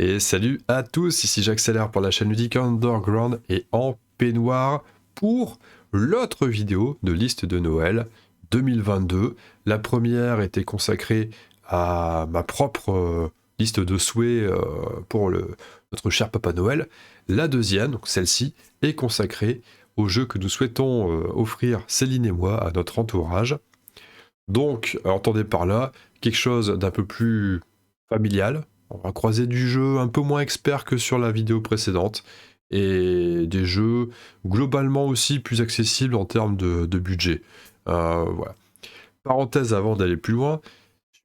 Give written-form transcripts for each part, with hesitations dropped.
Et salut à tous, ici j'accélère pour la chaîne ludique Underground et en peignoir pour l'autre vidéo de liste de Noël 2022. La première était consacrée à ma propre liste de souhaits pour notre cher Papa Noël. La deuxième, donc celle-ci, est consacrée au jeu que nous souhaitons offrir Céline et moi à notre entourage. Donc, entendez par là quelque chose d'un peu plus familial. On va croiser du jeu un peu moins expert que sur la vidéo précédente et des jeux globalement aussi plus accessibles en termes de budget. Voilà. Parenthèse avant d'aller plus loin,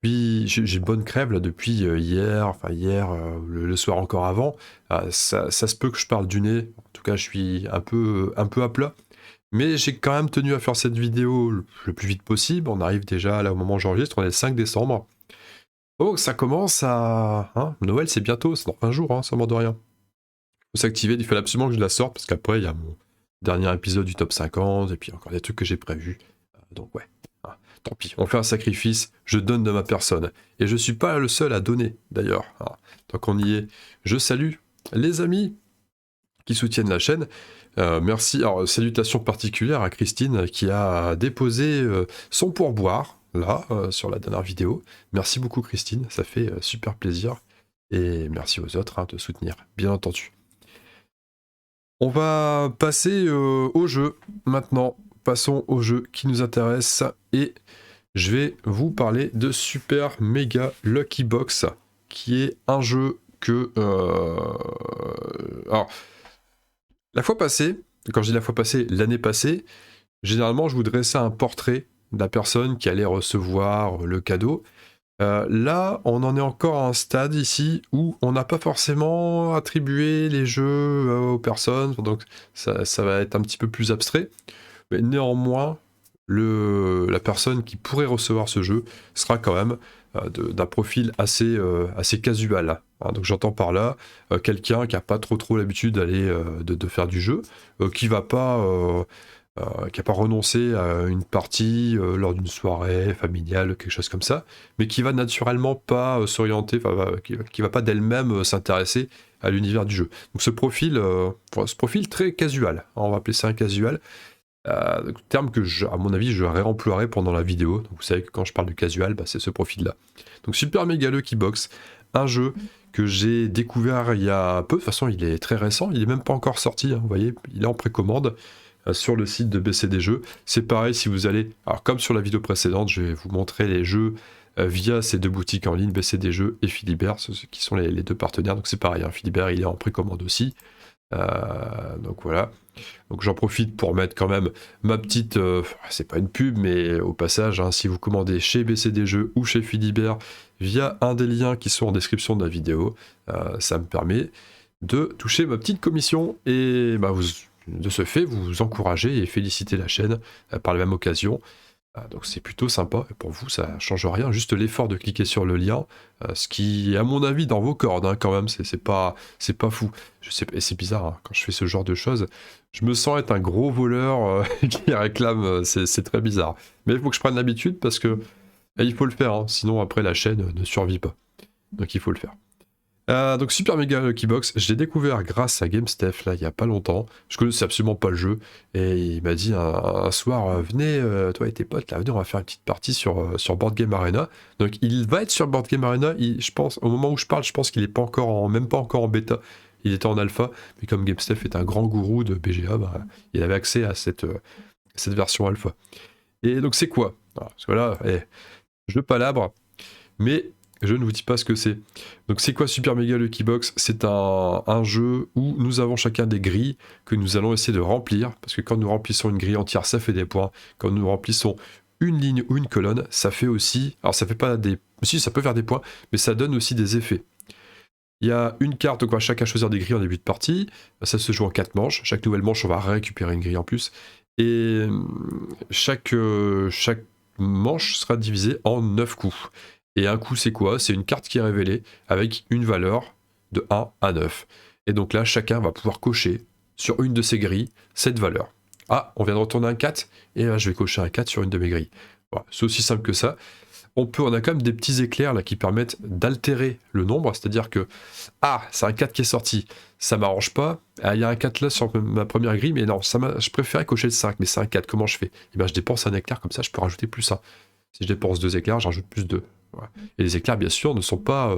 j'ai une bonne crève là depuis hier, le soir encore avant. Ça se peut que je parle du nez. En tout cas, je suis un peu à plat. Mais j'ai quand même tenu à faire cette vidéo le plus vite possible. On arrive déjà là au moment où j'enregistre, on est le 5 décembre. Oh, ça commence à... Hein, Noël, c'est bientôt, c'est dans 20 jours, hein, ça m'en de rien. Il faut s'activer, il fallait absolument que je la sorte, parce qu'après, il y a mon dernier épisode du top 50, et puis encore des trucs que j'ai prévus. Donc ouais, hein, tant pis, on fait un sacrifice, je donne de ma personne. Et je suis pas le seul à donner, d'ailleurs. Hein. Tant qu'on y est, je salue les amis qui soutiennent la chaîne. Merci, alors salutations particulières à Christine qui a déposé son pourboire là sur la dernière vidéo. Merci beaucoup Christine, ça fait super plaisir et merci aux autres de soutenir, bien entendu. On va passer au jeu maintenant. Passons au jeu qui nous intéresse et je vais vous parler de Super Mega Lucky Box qui est un jeu que... Alors, la fois passée, quand je dis la fois passée, l'année passée, généralement je vous dressais un portrait de la personne qui allait recevoir le cadeau. Là, on en est encore à un stade ici où on n'a pas forcément attribué les jeux aux personnes, donc ça va être un petit peu plus abstrait. Mais néanmoins, la personne qui pourrait recevoir ce jeu sera quand même d'un profil assez casual. Hein. Donc j'entends par là quelqu'un qui n'a pas trop l'habitude d'aller de faire du jeu, qui n'a pas renoncé à une partie lors d'une soirée familiale, quelque chose comme ça, mais qui va naturellement pas s'orienter, qui va pas d'elle-même s'intéresser à l'univers du jeu. Donc ce profil très casual, hein, on va appeler ça un casual, terme que, à mon avis, je réemploierai pendant la vidéo. Donc, vous savez que quand je parle du casual, c'est ce profil-là. Donc Super Mega Lucky Box, un jeu que j'ai découvert il y a peu. De toute façon, il est très récent, il est même pas encore sorti. Hein, vous voyez, il est en précommande sur le site de BCD Jeux. C'est pareil si vous allez... Alors, comme sur la vidéo précédente, je vais vous montrer les jeux via ces deux boutiques en ligne, BCD Jeux et Philibert, qui sont les deux partenaires. Donc c'est pareil, hein, Philibert, il est en précommande aussi. Donc voilà. Donc j'en profite pour mettre quand même ma petite, c'est pas une pub, mais au passage, hein, si vous commandez chez BCD Jeux ou chez Philibert via un des liens qui sont en description de la vidéo, ça me permet de toucher ma petite commission et de ce fait, vous encouragez et félicitez la chaîne par la même occasion. Donc c'est plutôt sympa, et pour vous ça change rien, juste l'effort de cliquer sur le lien, ce qui à mon avis dans vos cordes hein, quand même, c'est pas fou. Je sais, et c'est bizarre, hein, quand je fais ce genre de choses, je me sens être un gros voleur qui réclame, c'est très bizarre. Mais il faut que je prenne l'habitude parce que il faut le faire, hein, sinon après la chaîne ne survit pas. Donc il faut le faire. Donc Super Mega Lucky Box, je l'ai découvert grâce à GameStef là il y a pas longtemps. Je connaissais absolument pas le jeu et il m'a dit un soir venez toi et tes potes là venez on va faire une petite partie sur Board Game Arena. Donc il va être sur Board Game Arena. Je pense au moment où je parle, je pense qu'il est pas encore même pas encore en bêta. Il était en alpha, mais comme GameStef est un grand gourou de BGA, il avait accès à cette version alpha. Et donc c'est quoi? Alors, parce que là, je palabre, mais je ne vous dis pas ce que c'est. Donc c'est quoi Super Mega Lucky Box? C'est un jeu où nous avons chacun des grilles que nous allons essayer de remplir, parce que quand nous remplissons une grille entière, ça fait des points. Quand nous remplissons une ligne ou une colonne, ça fait aussi... Alors ça fait pas des... Si, ça peut faire des points, mais ça donne aussi des effets. Il y a une carte, donc on va chacun choisir des grilles en début de partie. Ça se joue en 4 manches. Chaque nouvelle manche, on va récupérer une grille en plus. Et chaque manche sera divisée en 9 coups. Et un coup, c'est quoi? C'est une carte qui est révélée avec une valeur de 1 à 9. Et donc là, chacun va pouvoir cocher sur une de ces grilles cette valeur. Ah, on vient de retourner un 4, et là, je vais cocher un 4 sur une de mes grilles. Voilà, c'est aussi simple que ça. on a quand même des petits éclairs là qui permettent d'altérer le nombre, c'est-à-dire que c'est un 4 qui est sorti, ça m'arrange pas. Il y a un 4 là sur ma première grille, mais non, je préférais cocher le 5, mais c'est un 4, comment je fais? Et ben je dépense un éclair, comme ça je peux rajouter plus 1. Si je dépense 2 éclairs, j'ajoute plus 2. Voilà. Et les éclairs, bien sûr, ne sont pas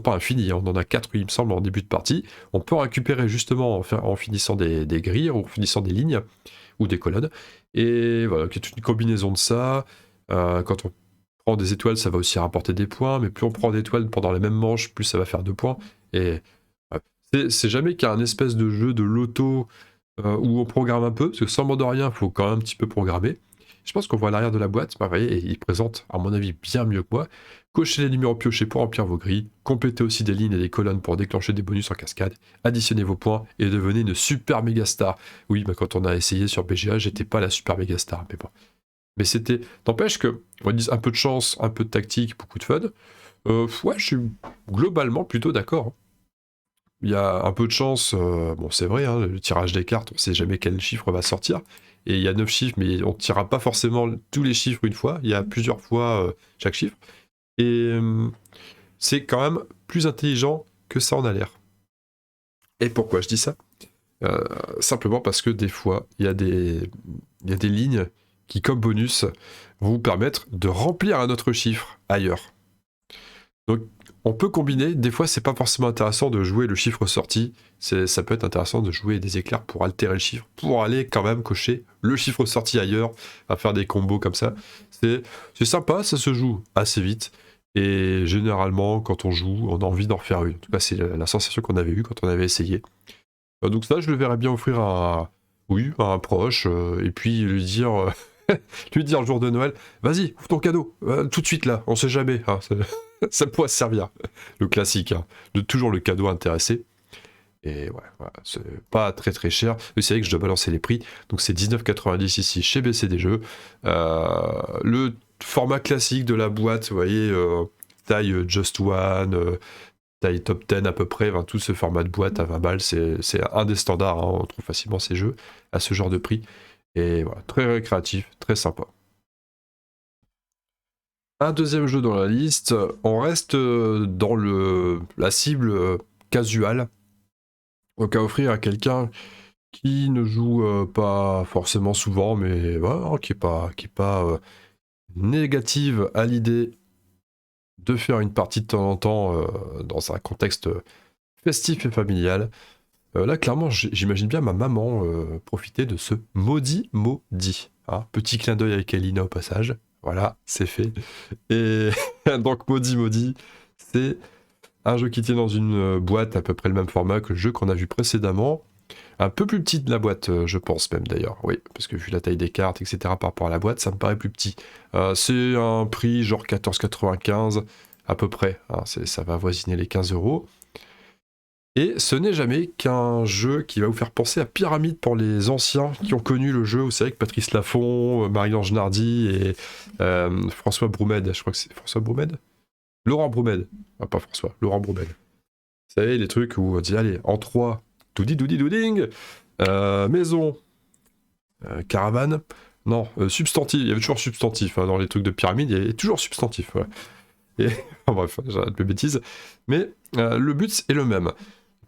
infinis, hein. On en a 4, il me semble, en début de partie. On peut en récupérer justement en finissant des grilles, ou en finissant des lignes, ou des colonnes. Et voilà, qui est une combinaison de ça. Quand on prend des étoiles, ça va aussi rapporter des points, mais plus on prend d'étoiles pendant les mêmes manches, plus ça va faire 2 points. Et c'est jamais qu'un espèce de jeu de loto où on programme un peu, parce que sans mode de rien, il faut quand même un petit peu programmer. Je pense qu'on voit à l'arrière de la boîte, vous voyez, et il présente, à mon avis, bien mieux que moi. Cochez les numéros piochés pour remplir vos grilles, complétez aussi des lignes et des colonnes pour déclencher des bonus en cascade, additionnez vos points et devenez une super méga star. Oui, mais quand on a essayé sur BGA, j'étais pas la super méga star, mais bon. Mais c'était... N'empêche que, on dit un peu de chance, un peu de tactique, beaucoup de fun. Ouais, je suis globalement plutôt d'accord. Il y a un peu de chance, bon c'est vrai, hein, le tirage des cartes, on sait jamais quel chiffre va sortir. Et il y a 9 chiffres, mais on ne tirera pas forcément tous les chiffres une fois, il y a plusieurs fois chaque chiffre. Et c'est quand même plus intelligent que ça en a l'air. Et pourquoi je dis ça? Simplement parce que des fois, il y a des lignes qui, comme bonus, vont vous permettre de remplir un autre chiffre ailleurs. Donc, on peut combiner, des fois, c'est pas forcément intéressant de jouer le chiffre sorti, ça peut être intéressant de jouer des éclairs pour altérer le chiffre, pour aller quand même cocher le chiffre sorti ailleurs, à faire des combos comme ça. C'est sympa, ça se joue assez vite. Et généralement, quand on joue, on a envie d'en refaire une. En tout cas, c'est la sensation qu'on avait eue quand on avait essayé. Donc ça, je le verrais bien offrir à un proche, et puis lui dire le jour de Noël, vas-y, ouvre ton cadeau, tout de suite là, on sait jamais, hein, ça pourrait se servir. Le classique, hein, de toujours le cadeau intéressé. Et ouais, voilà, c'est pas très très cher. Mais c'est vrai que je dois balancer les prix. Donc c'est 19,90 ici chez BCD Jeux. Le format classique de la boîte, vous voyez, taille Just One, taille top 10 à peu près, enfin, tout ce format de boîte à 20 balles, c'est un des standards, hein, on trouve facilement ces jeux à ce genre de prix. Et voilà, très récréatif, très sympa. Un deuxième jeu dans la liste, on reste dans la cible casual, donc à offrir à quelqu'un qui ne joue pas forcément souvent, mais voilà, qui est pas négative à l'idée de faire une partie de temps en temps dans un contexte festif et familial. Là, clairement, j'imagine bien ma maman profiter de ce maudit. Hein. Petit clin d'œil avec Elina au passage. Voilà, c'est fait. Et donc, maudit, c'est un jeu qui tient dans une boîte à peu près le même format que le jeu qu'on a vu précédemment. Un peu plus petit de la boîte, je pense même d'ailleurs. Oui, parce que vu la taille des cartes, etc., par rapport à la boîte, ça me paraît plus petit. C'est un prix genre 14,95 à peu près. Hein, ça va avoisiner les 15 €. Et ce n'est jamais qu'un jeu qui va vous faire penser à Pyramide pour les anciens qui ont connu le jeu, vous savez, avec Patrice Laffont, Marie-Ange Nardi et François Broumède. Je crois que c'est François Broumède, Laurent Broumède. Ah, pas François, Laurent Broumède. Vous savez, les trucs où on dit, allez, en 3, douding, maison, caravane, non, substantif, il y avait toujours substantif, hein, dans les trucs de Pyramide, il y avait toujours substantif, voilà. Et, bref, j'arrête mes bêtises, mais le but est le même.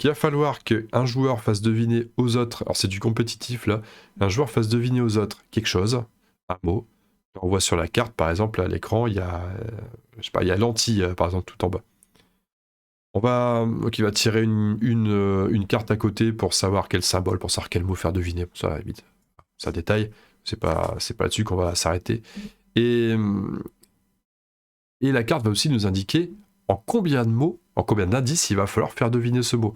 Il va falloir qu'un joueur fasse deviner aux autres, alors c'est du compétitif là, un joueur fasse deviner aux autres quelque chose, un mot. On voit sur la carte, par exemple, à l'écran, il y a, il y a lentille, par exemple, tout en bas. Donc il va tirer une carte à côté pour savoir quel symbole, pour savoir quel mot faire deviner. Ça va vite, ça détaille, c'est pas là-dessus qu'on va s'arrêter. Et la carte va aussi nous indiquer en combien de mots, en combien d'indices il va falloir faire deviner ce mot.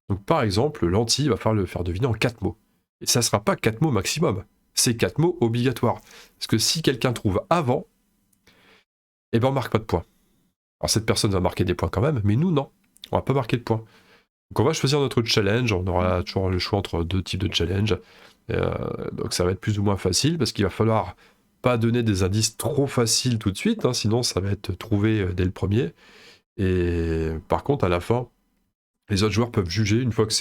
Donc par exemple, lentille, il va falloir le faire deviner en 4 mots. Et ça ne sera pas 4 mots maximum, c'est 4 mots obligatoires. Parce que si quelqu'un trouve avant, eh ben on marque pas de points. Alors cette personne va marquer des points quand même, mais nous non, on va pas marquer de points. Donc on va choisir notre challenge, on aura toujours le choix entre 2 types de challenge. Donc ça va être plus ou moins facile, parce qu'il va falloir pas donner des indices trop faciles tout de suite, hein, sinon ça va être trouvé dès le premier. Et par contre, à la fin, les autres joueurs peuvent juger, une fois que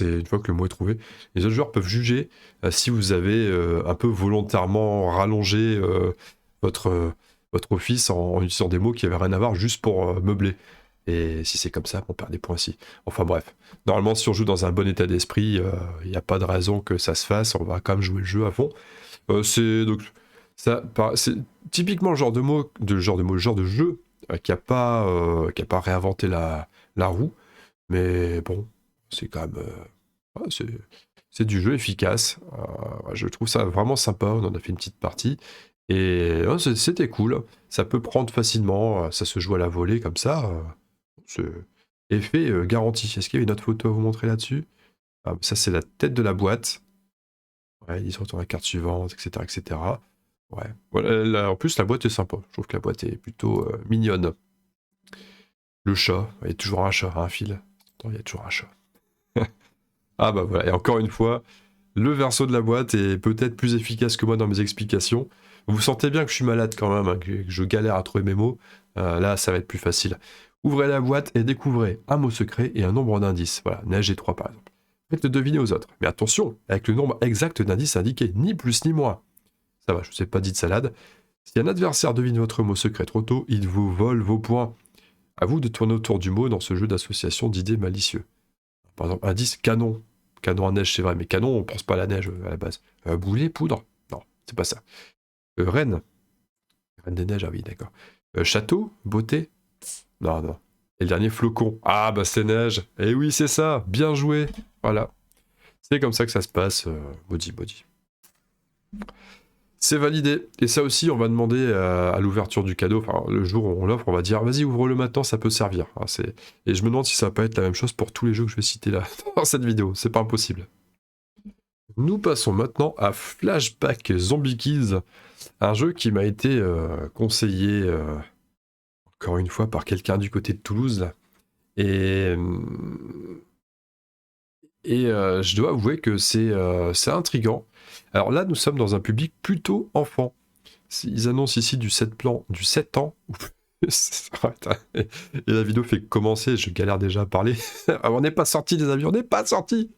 le mot est trouvé, les autres joueurs peuvent juger si vous avez un peu volontairement rallongé votre votre office en utilisant des mots qui n'avaient rien à voir juste pour meubler. Et si c'est comme ça, on perd des points aussi. Enfin bref, normalement si on joue dans un bon état d'esprit, il n'y a pas de raison que ça se fasse, on va quand même jouer le jeu à fond. C'est typiquement le genre de mot, le genre de jeu qui a pas réinventé la roue, mais bon, c'est quand même, ouais, c'est du jeu efficace. Je trouve ça vraiment sympa. On en a fait une petite partie et c'était cool. Ça peut prendre facilement, ça se joue à la volée comme ça. C'est effet garanti. Est-ce qu'il y a une autre photo à vous montrer là-dessus? Ça c'est la tête de la boîte. Ouais, ils sont la carte suivante, etc., etc. Ouais. Voilà, en plus, la boîte est sympa. Je trouve que la boîte est plutôt mignonne. Le chat, il y a toujours un chat, un fil. Attends, il y a toujours un chat. Ah bah voilà, et encore une fois, le verso de la boîte est peut-être plus efficace que moi dans mes explications. Vous sentez bien que je suis malade quand même, hein, que je galère à trouver mes mots. Là, ça va être plus facile. Ouvrez la boîte et découvrez un mot secret et un nombre d'indices. Voilà, neige et 3 par exemple. Faites-le deviner aux autres. Mais attention, avec le nombre exact d'indices indiqués, ni plus ni moins. Ça va, je ne vous ai pas dit de salade. Si un adversaire devine votre mot secret trop tôt, il vous vole vos points. À vous de tourner autour du mot dans ce jeu d'association d'idées malicieux. Par exemple, indice canon. Canon à neige, c'est vrai, mais canon, on pense pas à la neige à la base. Boulet, poudre? Non, c'est pas ça. Reine. Reine des neiges, ah oui, d'accord. Château? Beauté? Non, non. Et le dernier, flocon. Ah, bah c'est neige. Eh oui, c'est ça. Bien joué. Voilà. C'est comme ça que ça se passe. Body. C'est validé. Et ça aussi, on va demander à l'ouverture du cadeau, enfin, le jour où on l'offre, on va dire, vas-y, ouvre-le maintenant, ça peut servir. Ah, et je me demande si ça va pas être la même chose pour tous les jeux que je vais citer là, dans cette vidéo. C'est pas impossible. Nous passons maintenant à Flashback Zombie Kids, un jeu qui m'a été conseillé, encore une fois, par quelqu'un du côté de Toulouse, là. Et, je dois avouer que c'est intriguant. Alors là, nous sommes dans un public plutôt enfant. Ils annoncent ici du 7 ans. Et la vidéo fait commencer, je galère déjà à parler. On n'est pas sorti des avions, on n'est pas sorti.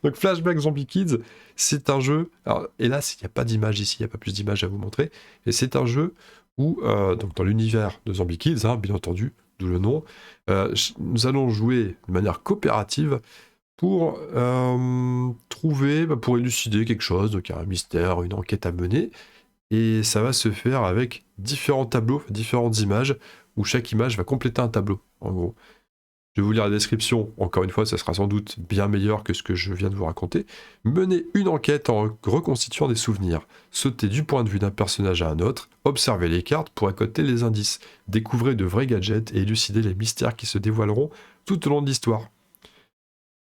Donc Flashback Zombie Kids, c'est un jeu. Alors, hélas, il n'y a pas d'image ici, il n'y a pas plus d'images à vous montrer. Et c'est un jeu où, donc dans l'univers de Zombie Kids, hein, bien entendu, d'où le nom, nous allons jouer de manière coopérative pour trouver, pour élucider quelque chose, donc il y a un mystère, une enquête à mener. Et ça va se faire avec différents tableaux, différentes images, où chaque image va compléter un tableau, en gros. Je vais vous lire la description, encore une fois, ça sera sans doute bien meilleur que ce que je viens de vous raconter. Menez une enquête en reconstituant des souvenirs. Sautez du point de vue d'un personnage à un autre, observez les cartes pour accoter les indices, découvrez de vrais gadgets et élucidez les mystères qui se dévoileront tout au long de l'histoire.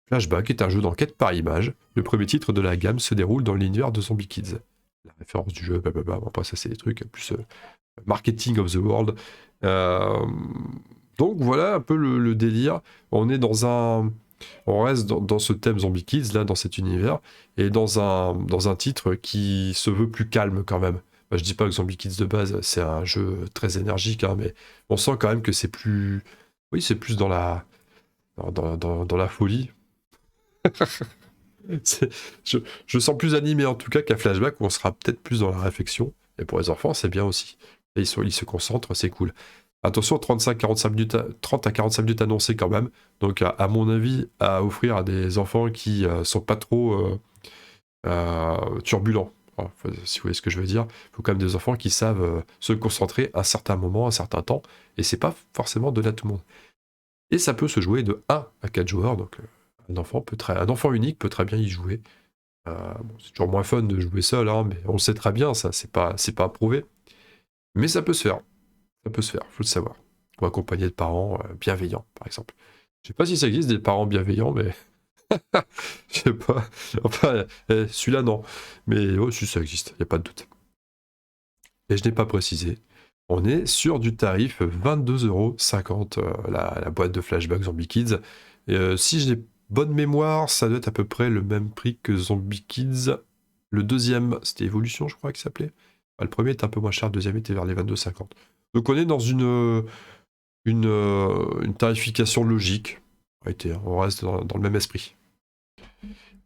Flashback est un jeu d'enquête par image. Le premier titre de la gamme se déroule dans l'univers de Zombie Kids. La référence du jeu, blablabla. Bon, après ça c'est des trucs plus marketing of the world. Donc voilà un peu le délire. On reste dans ce thème Zombie Kids là, dans cet univers, et dans un titre qui se veut plus calme quand même. Bah, je dis pas que Zombie Kids de base c'est un jeu très énergique, hein, mais on sent quand même que c'est plus, oui c'est plus dans la folie. Je sens plus animé en tout cas qu'à Flashback où on sera peut-être plus dans la réflexion. Et pour les enfants, c'est bien aussi. Et ils se concentrent, c'est cool. Attention, 30 à 45 minutes annoncées quand même. Donc à mon avis, à offrir à des enfants qui sont pas trop turbulents. Alors, si vous voyez ce que je veux dire, il faut quand même des enfants qui savent se concentrer à un certain moment, un certain temps. Et c'est pas forcément donné à tout le monde. Et ça peut se jouer de 1 à 4 joueurs. Donc un enfant unique peut très bien y jouer. C'est toujours moins fun de jouer seul, hein, mais on le sait très bien, ça, c'est pas approuvé. Mais ça peut se faire. Ça peut se faire, faut le savoir. Ou accompagné de parents bienveillants, par exemple. Je sais pas si ça existe des parents bienveillants, mais je sais pas. Enfin, celui-là, non. Mais oh, si ça existe, il n'y a pas de doute. Et je n'ai pas précisé. On est sur du tarif 22,50 € la boîte de Flashback Zombie Kids. Si j'ai bonne mémoire, ça doit être à peu près le même prix que Zombie Kids. Le deuxième, c'était Evolution, je crois qu'il s'appelait. Le premier était un peu moins cher, le deuxième était vers les 22,50. Donc on est dans une tarification logique. On reste dans le même esprit.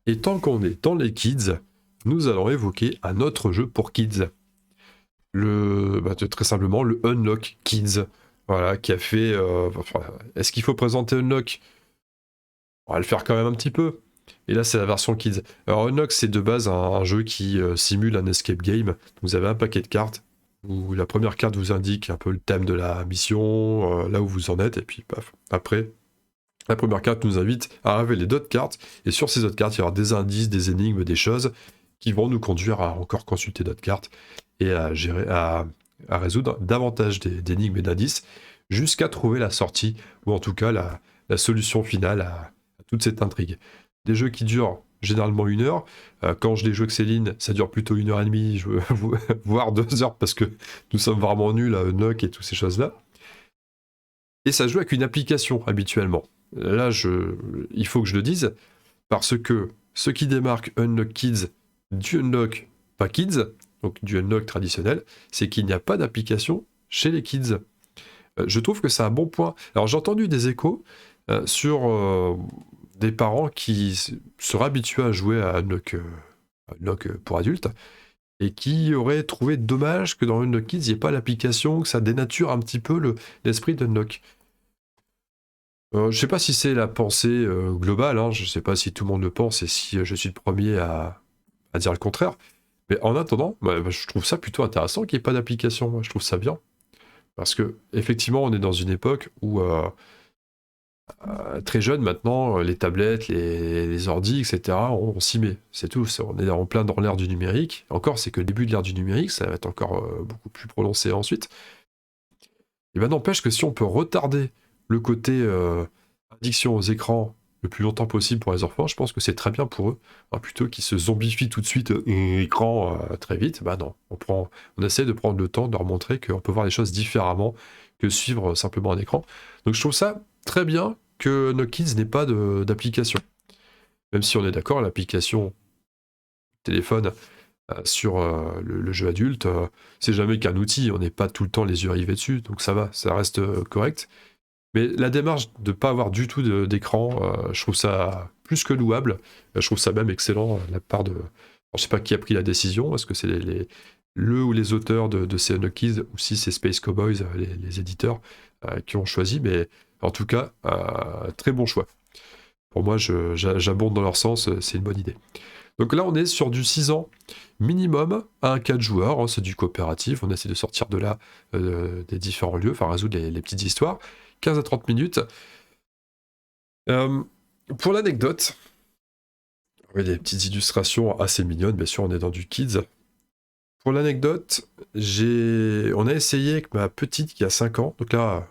Et tant qu'on est dans les kids, nous allons évoquer un autre jeu pour kids. très simplement le Unlock Kids. Voilà, qui a fait... est-ce qu'il faut présenter Unlock? On va le faire quand même un petit peu. Et là, c'est la version Kids. Alors, Unlock, c'est de base un jeu qui simule un escape game. Vous avez un paquet de cartes où la première carte vous indique un peu le thème de la mission, là où vous en êtes, et puis paf. Après, la première carte nous invite à révéler d'autres cartes, et sur ces autres cartes, il y aura des indices, des énigmes, des choses qui vont nous conduire à encore consulter d'autres cartes et à gérer, à résoudre davantage d'énigmes et d'indices jusqu'à trouver la sortie, ou en tout cas la solution finale à toute cette intrigue. Des jeux qui durent généralement 1 heure. Quand je les joue avec Céline, ça dure plutôt 1 heure et demie, voire 2 heures, parce que nous sommes vraiment nuls à Unlock et toutes ces choses-là. Et ça joue avec une application habituellement. Là, il faut que je le dise, parce que ce qui démarque Unlock Kids du Unlock pas Kids, donc du Unlock traditionnel, c'est qu'il n'y a pas d'application chez les Kids. Je trouve que c'est un bon point. Alors j'ai entendu des échos sur des parents qui seraient habitués à jouer à Unlock pour adultes et qui auraient trouvé dommage que dans Unlock Kids, il n'y ait pas l'application, que ça dénature un petit peu l'esprit d'Unlock. Je ne sais pas si c'est la pensée globale, hein, je ne sais pas si tout le monde le pense et si je suis le premier à dire le contraire, mais en attendant, je trouve ça plutôt intéressant qu'il n'y ait pas d'application. Moi, je trouve ça bien. Parce que effectivement, on est dans une époque où très jeune maintenant, les tablettes, les ordis, etc., on s'y met. C'est tout. On est en plein dans l'ère du numérique. Encore, c'est que le début de l'ère du numérique, ça va être encore beaucoup plus prononcé ensuite. Et ben n'empêche que si on peut retarder le côté addiction aux écrans le plus longtemps possible pour les enfants, je pense que c'est très bien pour eux. Alors, plutôt qu'ils se zombifient tout de suite écran très vite, bah non, on essaie de prendre le temps de leur montrer qu'on peut voir les choses différemment que suivre simplement un écran. Donc je trouve ça très bien que No Kids n'ait pas d'application. Même si on est d'accord, l'application téléphone sur le jeu adulte, c'est jamais qu'un outil, on n'est pas tout le temps les yeux rivés dessus, donc ça va, ça reste correct. Mais la démarche de ne pas avoir du tout d'écran, je trouve ça plus que louable. Je trouve ça même excellent de la part de... Alors, je sais pas qui a pris la décision, est-ce que c'est le ou les auteurs de ces Unlock Kids, ou si c'est Space Cowboys, les éditeurs, qui ont choisi, mais en tout cas, très bon choix. Pour moi, j'abonde dans leur sens, c'est une bonne idée. Donc là, on est sur du 6 ans minimum à un 4 joueurs, hein, c'est du coopératif, on essaie de sortir de là des différents lieux, enfin résoudre les petites histoires. 15 à 30 minutes. Pour l'anecdote, oui, des petites illustrations assez mignonnes, bien sûr, on est dans du kids. Pour l'anecdote, on a essayé avec ma petite qui a 5 ans, donc là,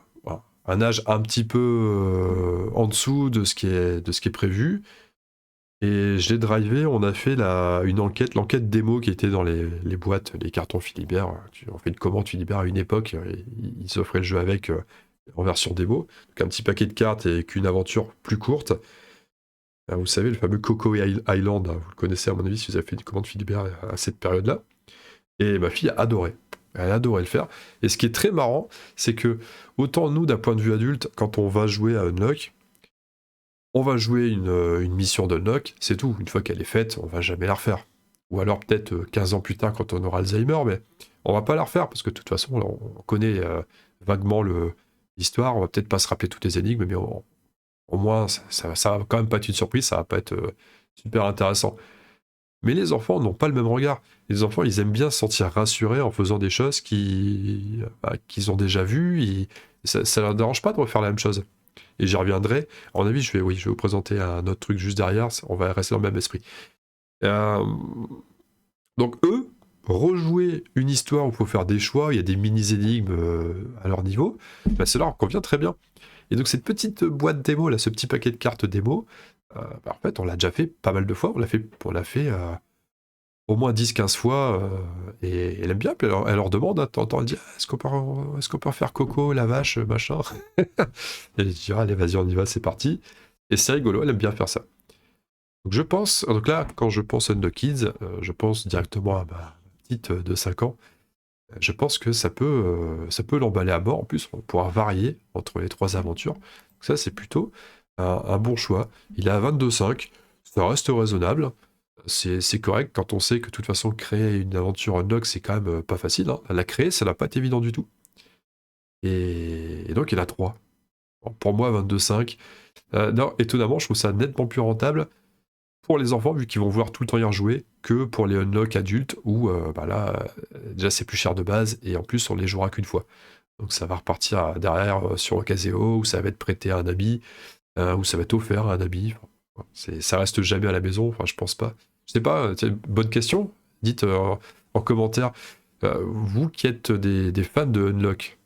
un âge un petit peu en dessous de ce qui est prévu. Et je l'ai drivé, on a fait l'enquête démo qui était dans les boîtes, les cartons Philibert. On fait une commande Philibert à une époque, ils offraient le jeu avec en version démo. Donc un petit paquet de cartes et qu'une aventure plus courte. Vous savez, le fameux Coco Island, vous le connaissez à mon avis si vous avez fait une commande Philibert à cette période-là. Et ma fille a adoré. Elle a adoré le faire. Et ce qui est très marrant, c'est que autant nous, d'un point de vue adulte, quand on va jouer à Unlock, on va jouer une mission d'Unlock, c'est tout. Une fois qu'elle est faite, on va jamais la refaire. Ou alors peut-être 15 ans plus tard quand on aura Alzheimer, mais on va pas la refaire parce que de toute façon, on connaît vaguement l'histoire, on va peut-être pas se rappeler toutes les énigmes, mais au moins, ça va quand même pas être une surprise, ça va pas être super intéressant. Mais les enfants n'ont pas le même regard. Les enfants, ils aiment bien se sentir rassurés en faisant des choses qu'ils ont déjà vues. Ça leur dérange pas de refaire la même chose. Et j'y reviendrai. À mon avis, je vais vous présenter un autre truc juste derrière. On va rester dans le même esprit. Donc eux, rejouer une histoire où il faut faire des choix, il y a des mini-énigmes à leur niveau, bah, ça leur convient très bien. Et donc cette petite boîte démo, là, ce petit paquet de cartes démo, en fait, on l'a déjà fait pas mal de fois. On l'a fait au moins 10-15 fois, et elle aime bien. Puis elle leur demande, hein, t'entends, elle dit est-ce qu'on peut faire Coco, la vache, machin. Et elle dit allez, vas-y, on y va, c'est parti. Et c'est rigolo, elle aime bien faire ça. Donc je pense, donc là, quand je pense à Unlock Kids, je pense directement à ma petite de 5 ans. Je pense que ça peut l'emballer à bord. En plus, on pourra varier entre les 3 aventures. Donc ça, c'est plutôt un bon choix. Il est à 22,5, ça reste raisonnable. c'est correct quand on sait que de toute façon créer une aventure Unlock c'est quand même pas facile, hein. La créer ça n'a pas été évident du tout. Et donc il y en a 3. Bon, pour moi 22,5. Non, étonnamment je trouve ça nettement plus rentable pour les enfants vu qu'ils vont vouloir tout le temps y rejouer que pour les Unlock adultes où bah là déjà c'est plus cher de base et en plus on les jouera qu'une fois. Donc ça va repartir derrière sur Ocaseo où ça va être prêté à un ami, où ça va être offert à un ami. Enfin, ça reste jamais à la maison, enfin je pense pas. Je sais pas, bonne question. Dites en commentaire, vous qui êtes des fans de Unlock,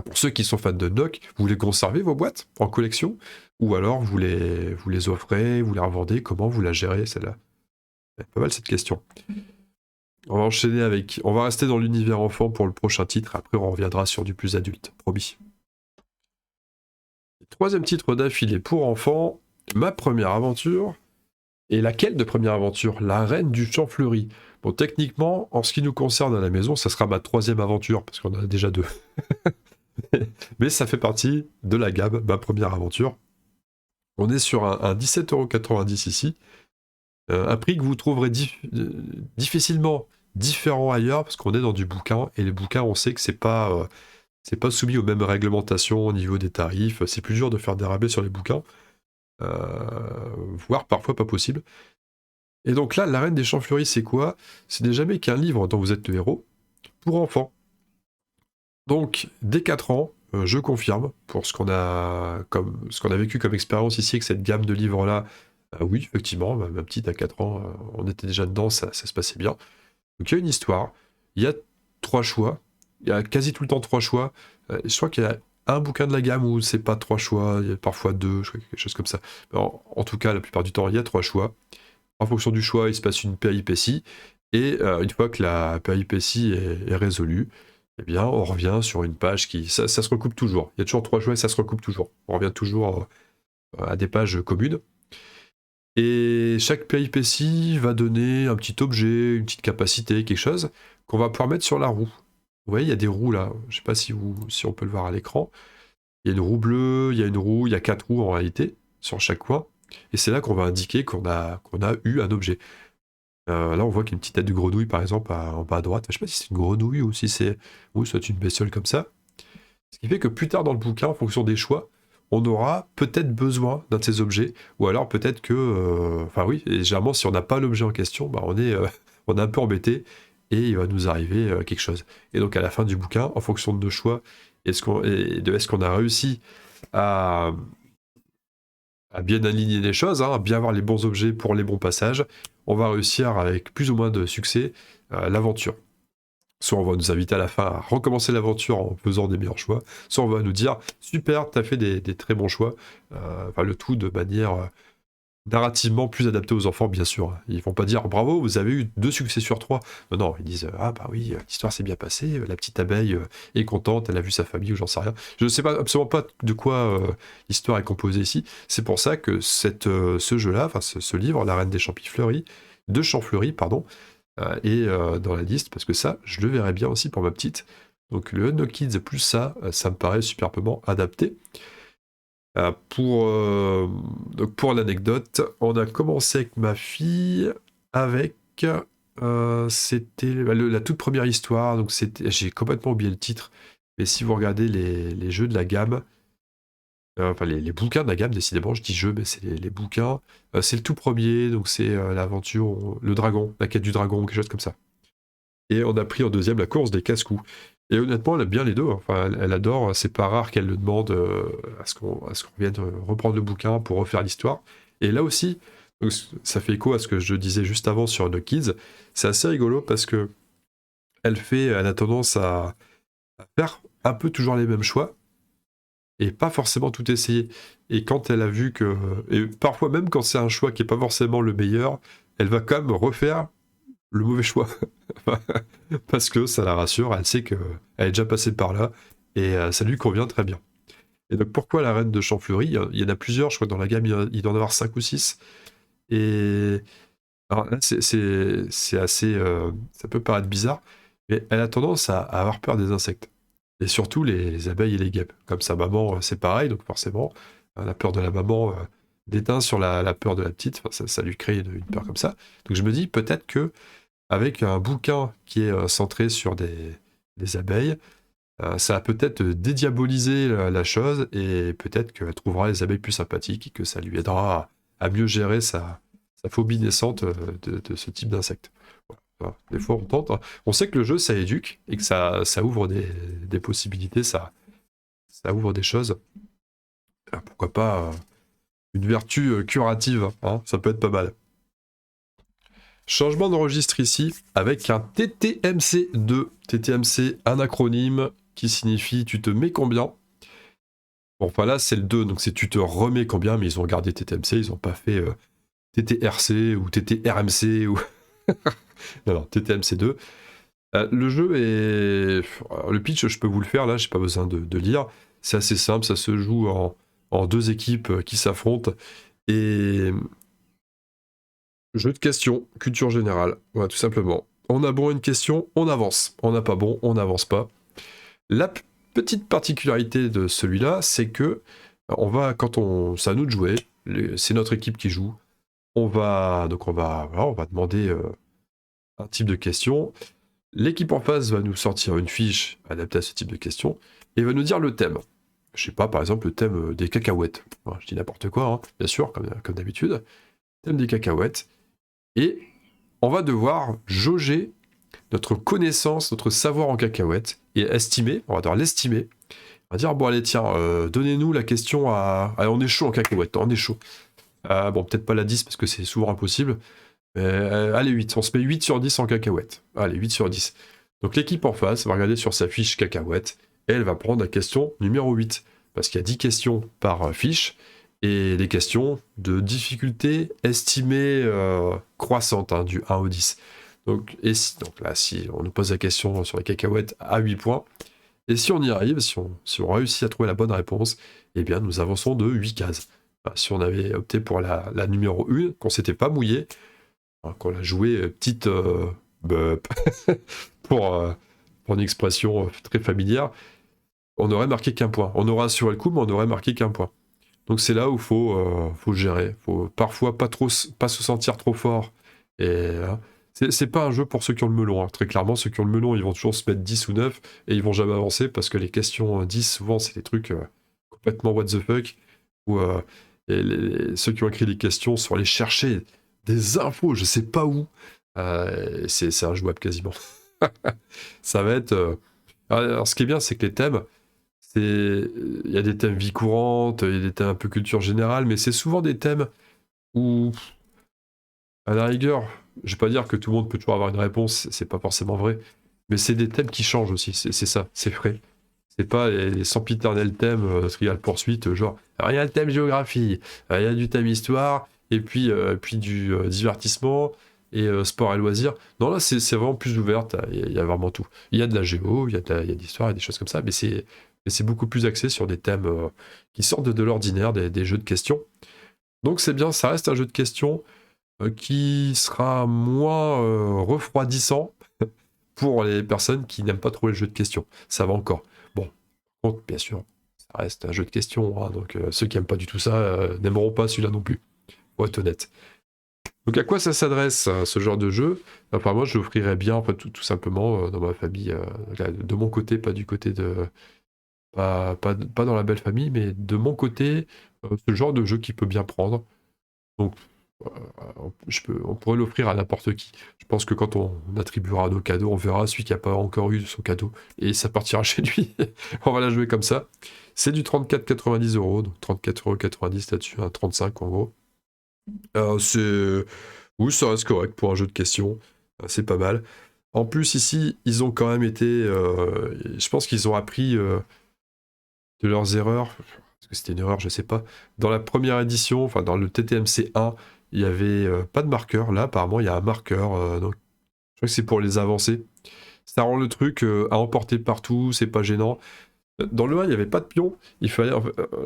pour ceux qui sont fans de Unlock, vous les conservez vos boîtes en collection ou alors vous les offrez, vous les revendez, comment vous la gérez celle-là? C'est pas mal cette question. On va enchaîner avec. On va rester dans l'univers enfant pour le prochain titre, après on reviendra sur du plus adulte, promis. Troisième titre d'affilée pour enfants, ma première aventure. Et laquelle de première aventure? La Reine du Champ Fleuri. Bon, techniquement, en ce qui nous concerne à la maison, ça sera ma troisième aventure, parce qu'on en a déjà 2. Mais ça fait partie de la gamme, ma première aventure. On est sur un 17,90€ ici. Un prix que vous trouverez difficilement différent ailleurs, parce qu'on est dans du bouquin, et les bouquins, on sait que c'est pas soumis aux mêmes réglementations au niveau des tarifs. C'est plus dur de faire des rabais sur les bouquins, voire parfois pas possible. Et donc là, La Reine des Champs Fleuris, c'est quoi? Ce n'est jamais qu'un livre dont vous êtes le héros, pour enfants. Donc, dès 4 ans, je confirme, pour ce qu'on a vécu comme expérience ici avec cette gamme de livres-là, oui, effectivement, ma petite à 4 ans, on était déjà dedans, ça se passait bien. Donc il y a une histoire, il y a 3 choix, il y a quasi tout le temps 3 choix. Je crois qu'il y a un bouquin de la gamme où c'est pas 3 choix, il y a parfois 2, je crois, quelque chose comme ça. En tout cas, la plupart du temps, il y a 3 choix. En fonction du choix, il se passe une péripétie, et une fois que la péripétie est résolue, eh bien, on revient sur une page qui... Ça se recoupe toujours. Il y a toujours 3 choix et ça se recoupe toujours. On revient toujours à des pages communes. Et chaque péripétie va donner un petit objet, une petite capacité, quelque chose qu'on va pouvoir mettre sur la roue. Vous voyez, il y a des roues là. Je ne sais pas si on peut le voir à l'écran. Il y a une roue bleue, il y a une roue, il y a 4 roues en réalité, sur chaque coin. Et c'est là qu'on va indiquer qu'on a eu un objet. Là, on voit qu'il y a une petite tête de grenouille, par exemple, en bas à droite. Je ne sais pas si c'est une grenouille ou si c'est soit une bestiole comme ça. Ce qui fait que plus tard dans le bouquin, en fonction des choix, on aura peut-être besoin d'un de ces objets, ou alors peut-être que... Enfin oui, et généralement, si on n'a pas l'objet en question, bah, on est un peu embêté, et il va nous arriver quelque chose. Et donc à la fin du bouquin, en fonction de nos choix, est-ce qu'on a réussi à bien aligner les choses, hein, à bien avoir les bons objets pour les bons passages, on va réussir avec plus ou moins de succès l'aventure. Soit on va nous inviter à la fin à recommencer l'aventure en faisant des meilleurs choix, soit on va nous dire super, t'as fait des très bons choix, enfin le tout de manière narrativement plus adaptée aux enfants, bien sûr. Ils vont pas dire bravo, vous avez eu 2 succès sur 3. Non, ils disent ah bah oui, l'histoire s'est bien passée, la petite abeille est contente, elle a vu sa famille ou j'en sais rien. Je ne sais absolument pas de quoi l'histoire est composée ici. C'est pour ça que ce jeu-là, enfin ce livre, La Reine des Champs Fleuris, de Champs Fleuris, pardon, est dans la liste, parce que ça, je le verrais bien aussi pour ma petite. Donc le No Kids plus ça me paraît superbement adapté. Donc pour l'anecdote, on a commencé avec ma fille avec c'était la toute première histoire, donc j'ai complètement oublié le titre, mais si vous regardez les jeux de la gamme, enfin les bouquins de la gamme, décidément je dis jeux, mais c'est les bouquins, c'est le tout premier, donc c'est l'aventure, le dragon, la quête du dragon, quelque chose comme ça. Et on a pris en deuxième la course des casse-coups. Et honnêtement, elle aime bien les deux. Enfin, elle adore. C'est pas rare qu'elle le demande à ce qu'on vienne reprendre le bouquin pour refaire l'histoire. Et là aussi, donc, ça fait écho à ce que je disais juste avant sur No Kids. C'est assez rigolo parce que elle a tendance à faire un peu toujours les mêmes choix et pas forcément tout essayer. Et quand elle a vu que... Et parfois même quand c'est un choix qui est pas forcément le meilleur, elle va quand même refaire le mauvais choix. Parce que ça la rassure, elle sait qu'elle est déjà passée par là, et ça lui convient très bien. Et donc pourquoi la Reine de Champfleury? Il y en a plusieurs, je crois que dans la gamme, il doit en avoir 5 ou 6. Et alors là, c'est assez... ça peut paraître bizarre, mais elle a tendance à avoir peur des insectes. Et surtout les abeilles et les guêpes. Comme sa maman, c'est pareil, donc forcément, elle a peur de la maman déteint sur la peur de la petite, enfin, ça lui crée une peur comme ça. Donc je me dis peut-être que avec un bouquin qui est centré sur des abeilles, ça va peut-être dédiaboliser la chose et peut-être qu'elle trouvera les abeilles plus sympathiques et que ça lui aidera à mieux gérer sa phobie naissante de ce type d'insecte. Voilà. Des fois on tente, hein. On sait que le jeu ça éduque et que ça ouvre des possibilités, ça ouvre des choses. Alors, pourquoi pas une vertu curative, hein, ça peut être pas mal. Changement de registre ici avec un TTMC2. TTMC, un acronyme qui signifie tu te mets combien. Bon, enfin là c'est le 2, donc c'est tu te remets combien, mais ils ont gardé TTMC, ils ont pas fait TTRC ou TTRMC ou. Non, TTMC2. Le jeu est. Alors, le pitch, je peux vous le faire là, j'ai pas besoin de lire. C'est assez simple, ça se joue en 2 équipes qui s'affrontent. Et jeu de questions, culture générale, voilà, tout simplement. On a bon une question, on avance. On n'a pas bon, on n'avance pas. La petite particularité de celui-là, c'est que c'est à nous de jouer, c'est notre équipe qui joue. On va demander un type de question. L'équipe en face va nous sortir une fiche adaptée à ce type de question et va nous dire le thème. Je sais pas, par exemple, le thème des cacahuètes. Je dis n'importe quoi, hein, bien sûr, comme d'habitude. Thème des cacahuètes. Et on va devoir jauger notre connaissance, notre savoir en cacahuètes et estimer, on va devoir l'estimer. On va dire, bon allez tiens, donnez-nous la question à... Allez, on est chaud en cacahuètes, on est chaud. Bon, peut-être pas la 10 parce que c'est souvent impossible. Mais, allez, 8, on se met 8 sur 10 en cacahuètes. Allez, 8 sur 10. Donc l'équipe en face va regarder sur sa fiche cacahuète et elle va prendre la question numéro 8. Parce qu'il y a 10 questions par fiche et les questions de difficulté estimée croissante, hein, du 1 au 10. Donc là, si on nous pose la question sur les cacahuètes à 8 points, et si on y arrive, si on réussit à trouver la bonne réponse, eh bien nous avançons de 8 cases. Enfin, si on avait opté pour la numéro 1, qu'on s'était pas mouillé, hein, qu'on a joué petite bup, pour une expression très familière, on n'aurait marqué qu'un point. On aura assuré le coup, mais on n'aurait marqué qu'un point. Donc c'est là où faut gérer. Faut parfois pas se sentir trop fort. Et c'est pas un jeu pour ceux qui ont le melon, hein. Très clairement, ceux qui ont le melon, ils vont toujours se mettre 10 ou 9 et ils vont jamais avancer parce que les questions 10, souvent, c'est des trucs complètement what the fuck. Ou ceux qui ont écrit les questions sont allés chercher des infos, je sais pas où. C'est injouable quasiment. Ça va être. Alors, ce qui est bien, c'est que les thèmes, il y a des thèmes vie courante, il y a des thèmes un peu culture générale, mais c'est souvent des thèmes où, à la rigueur, je vais pas dire que tout le monde peut toujours avoir une réponse, c'est pas forcément vrai, mais c'est des thèmes qui changent aussi, c'est ça, c'est frais. C'est pas les sempiternels thèmes Trial Poursuite, genre, alors il y a le thème géographie, il y a du thème histoire, et puis du divertissement, et sport et loisirs. Non, là, c'est vraiment plus ouverte, il y a vraiment tout. Il y a de la géo, il y a de l'histoire, il y a des choses comme ça, mais c'est beaucoup plus axé sur des thèmes qui sortent de l'ordinaire, des jeux de questions. Donc c'est bien, ça reste un jeu de questions qui sera moins refroidissant pour les personnes qui n'aiment pas trop les jeux de questions. Ça va encore. Bon, par contre, bien sûr, ça reste un jeu de questions, hein, donc ceux qui n'aiment pas du tout ça n'aimeront pas celui-là non plus, pour être honnête. Donc à quoi ça s'adresse, ce genre de jeu? Enfin, moi, je l'offrirais bien, enfin, tout simplement, dans ma famille, de mon côté, pas du côté de... Pas dans la belle famille, mais de mon côté, ce genre de jeu qui peut bien prendre. Donc, on pourrait l'offrir à n'importe qui. Je pense que quand on attribuera nos cadeaux, on verra celui qui n'a pas encore eu son cadeau et ça partira chez lui. On va la jouer comme ça. C'est du 34,90€, donc 34,90€ là-dessus, hein, 35 en gros. Oui, ça reste correct pour un jeu de questions. C'est pas mal. En plus, ici, ils ont quand même été. Je pense qu'ils ont appris de leurs erreurs. Parce que c'était une erreur, je sais pas. Dans la première édition, enfin dans le TTMC 1, il y avait pas de marqueur. Là, apparemment, il y a un marqueur. Donc, je crois que c'est pour les avancer. Ça rend le truc à emporter partout, c'est pas gênant. Dans le 1, il n'y avait pas de pion. Il fallait,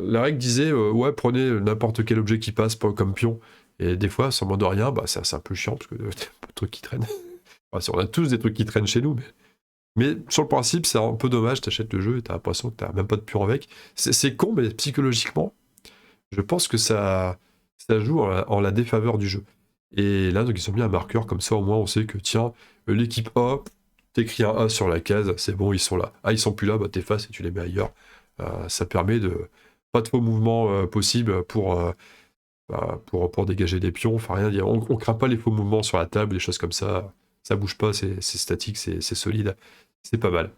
la règle disait ouais, prenez n'importe quel objet qui passe comme pion. Et des fois, sans mode de rien, bah, c'est un peu chiant parce que t'as pas de trucs qui traînent. Enfin, on a tous des trucs qui traînent chez nous, mais sur le principe, c'est un peu dommage. T'achètes le jeu et t'as l'impression que t'as même pas de pion avec. C'est con, mais psychologiquement, je pense que ça ça joue en la défaveur du jeu. Et là, donc, ils ont mis un marqueur, comme ça, au moins, on sait que, tiens, l'équipe A, t'écris un A sur la case, c'est bon, ils sont là. Ah, ils sont plus là, bah t'effaces et tu les mets ailleurs. Ça permet de... Pas de faux mouvements possibles pour dégager des pions, enfin rien, on craint pas les faux mouvements sur la table, des choses comme ça bouge pas, c'est statique, c'est solide, c'est pas mal.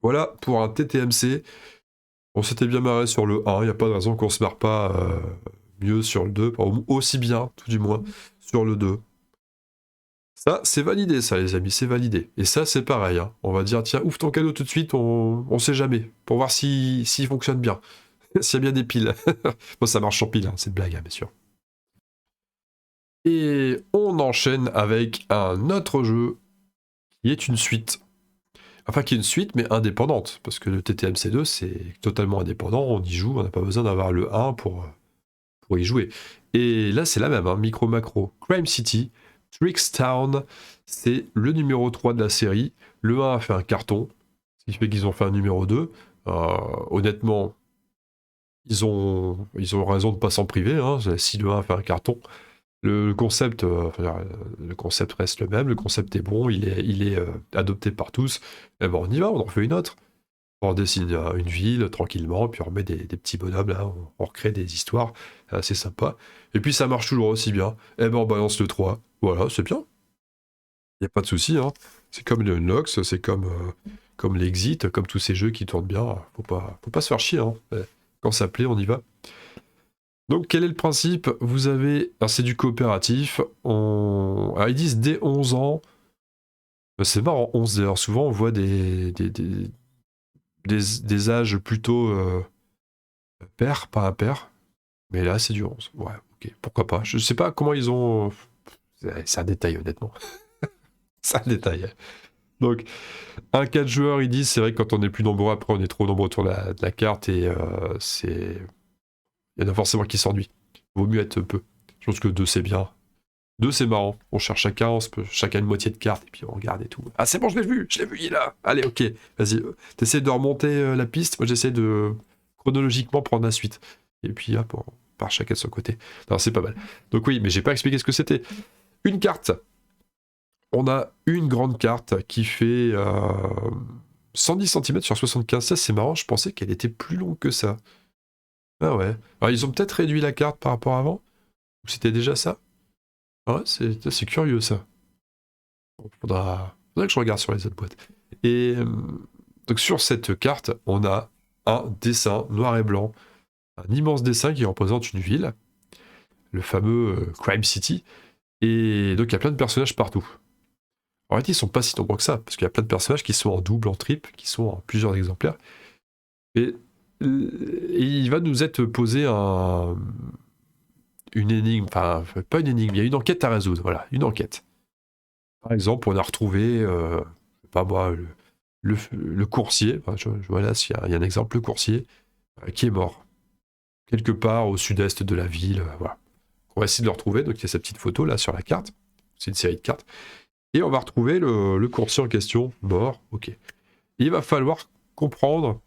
Voilà pour un TTMC. On s'était bien marré sur le 1, il n'y a pas de raison qu'on se marre pas mieux sur le 2, aussi bien, tout du moins, sur le 2. Ça, c'est validé, ça, les amis, c'est validé. Et ça, c'est pareil, hein. On va dire, tiens, ouvre ton cadeau tout de suite, on sait jamais, pour voir s'il fonctionne bien, s'il y a bien des piles. Bon, ça marche sans piles, hein, c'est une blague, hein, bien sûr. Et on enchaîne avec un autre jeu qui est une suite. Enfin, qui est une suite, mais indépendante, parce que le TTMC2, c'est totalement indépendant, on y joue, on n'a pas besoin d'avoir le 1 pour y jouer. Et là, c'est la même, hein, micro-macro. Crime City, Trickstown, c'est le numéro 3 de la série. Le 1 a fait un carton, ce qui fait qu'ils ont fait un numéro 2. Honnêtement, ils ont raison de ne pas s'en priver, hein, si le 1 a fait un carton. Le concept reste le même, le concept est bon, il est adopté par tous. Et bon, on y va, on en fait une autre. On dessine une ville tranquillement, puis on remet des petits bonhommes là, on recrée des histoires, c'est sympa. Et puis ça marche toujours aussi bien. Et ben on balance le 3. Voilà, c'est bien. Il n'y a pas de souci, hein. C'est comme le Unlocks, c'est comme l'Exit, comme tous ces jeux qui tournent bien. Faut pas se faire chier, hein. Quand ça plaît, on y va. Donc quel est le principe? Vous avez... Alors c'est du coopératif. Alors, ils disent dès 11 ans. C'est marrant, 11 d'ailleurs. Souvent on voit des âges plutôt pairs, pas impairs. Mais là c'est du 11. Ouais, ok, pourquoi pas. Je sais pas comment ils ont... C'est un détail honnêtement. C'est un détail. Donc un 4 joueurs, ils disent, c'est vrai que quand on est plus nombreux, après on est trop nombreux autour de la carte et c'est... Il y en a forcément qui s'ennuient. Vaut mieux être peu. Je pense que 2 c'est bien. 2 c'est marrant. On cherche chacun, chacun une moitié de carte et puis on regarde et tout. Ah c'est bon, je l'ai vu, il est là. Allez, ok, vas-y. T'essaies de remonter la piste. Moi j'essaie de chronologiquement prendre la suite. Et puis hop, on part chacun de son côté. Non, c'est pas mal. Donc oui, mais j'ai pas expliqué ce que c'était. Une carte. On a une grande carte qui fait 110 cm sur 75. Ça c'est marrant, je pensais qu'elle était plus longue que ça. Ah ouais. Alors ils ont peut-être réduit la carte par rapport à avant. Ou c'était déjà ça? Ouais, c'est curieux ça. Bon, faudra que je regarde sur les autres boîtes. Et donc sur cette carte, on a un dessin noir et blanc, un immense dessin qui représente une ville, le fameux Crime City, et donc il y a plein de personnages partout. En réalité, ils sont pas si nombreux que ça, parce qu'il y a plein de personnages qui sont en double, en triple, qui sont en plusieurs exemplaires. Et il va nous être posé une énigme, enfin pas une énigme, il y a une enquête à résoudre, voilà, une enquête. Par exemple, on a retrouvé, pas moi, le coursier, enfin, voilà, il y a un exemple, le coursier, qui est mort, quelque part au sud-est de la ville, voilà. On va essayer de le retrouver, donc il y a cette petite photo là sur la carte, c'est une série de cartes, et on va retrouver le coursier en question, mort, ok. Et il va falloir comprendre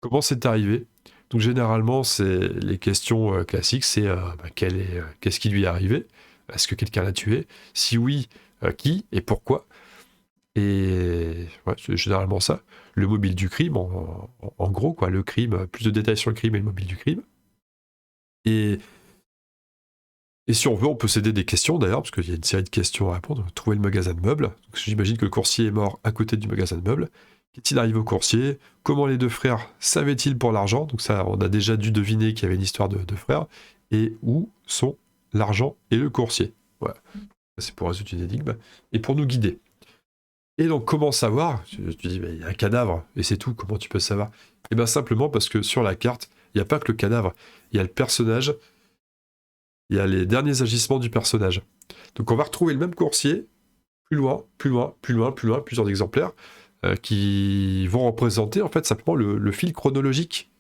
comment c'est arrivé. Donc généralement, c'est les questions classiques, c'est qu'est-ce qui lui est arrivé? Est-ce que quelqu'un l'a tué? Si oui, qui et pourquoi? Et ouais, c'est généralement ça. Le mobile du crime, en gros, quoi, le crime, plus de détails sur le crime et le mobile du crime. Et si on veut, on peut s'aider des questions d'ailleurs, parce qu'il y a une série de questions à répondre. Trouver le magasin de meubles. Donc, j'imagine que le coursier est mort à côté du magasin de meubles. Qu'est-il arrivé au coursier? Comment les deux frères savaient-ils pour l'argent? Donc ça, on a déjà dû deviner qu'il y avait une histoire de frères. Et où sont l'argent et le coursier? Voilà. C'est pour résoudre une énigme. Et pour nous guider. Et donc, comment savoir? Tu dis, il y a un cadavre, et c'est tout, comment tu peux savoir? Eh bien, simplement parce que sur la carte, il n'y a pas que le cadavre, il y a le personnage, il y a les derniers agissements du personnage. Donc, on va retrouver le même coursier, plus loin, plusieurs exemplaires, qui vont représenter, en fait, simplement le fil chronologique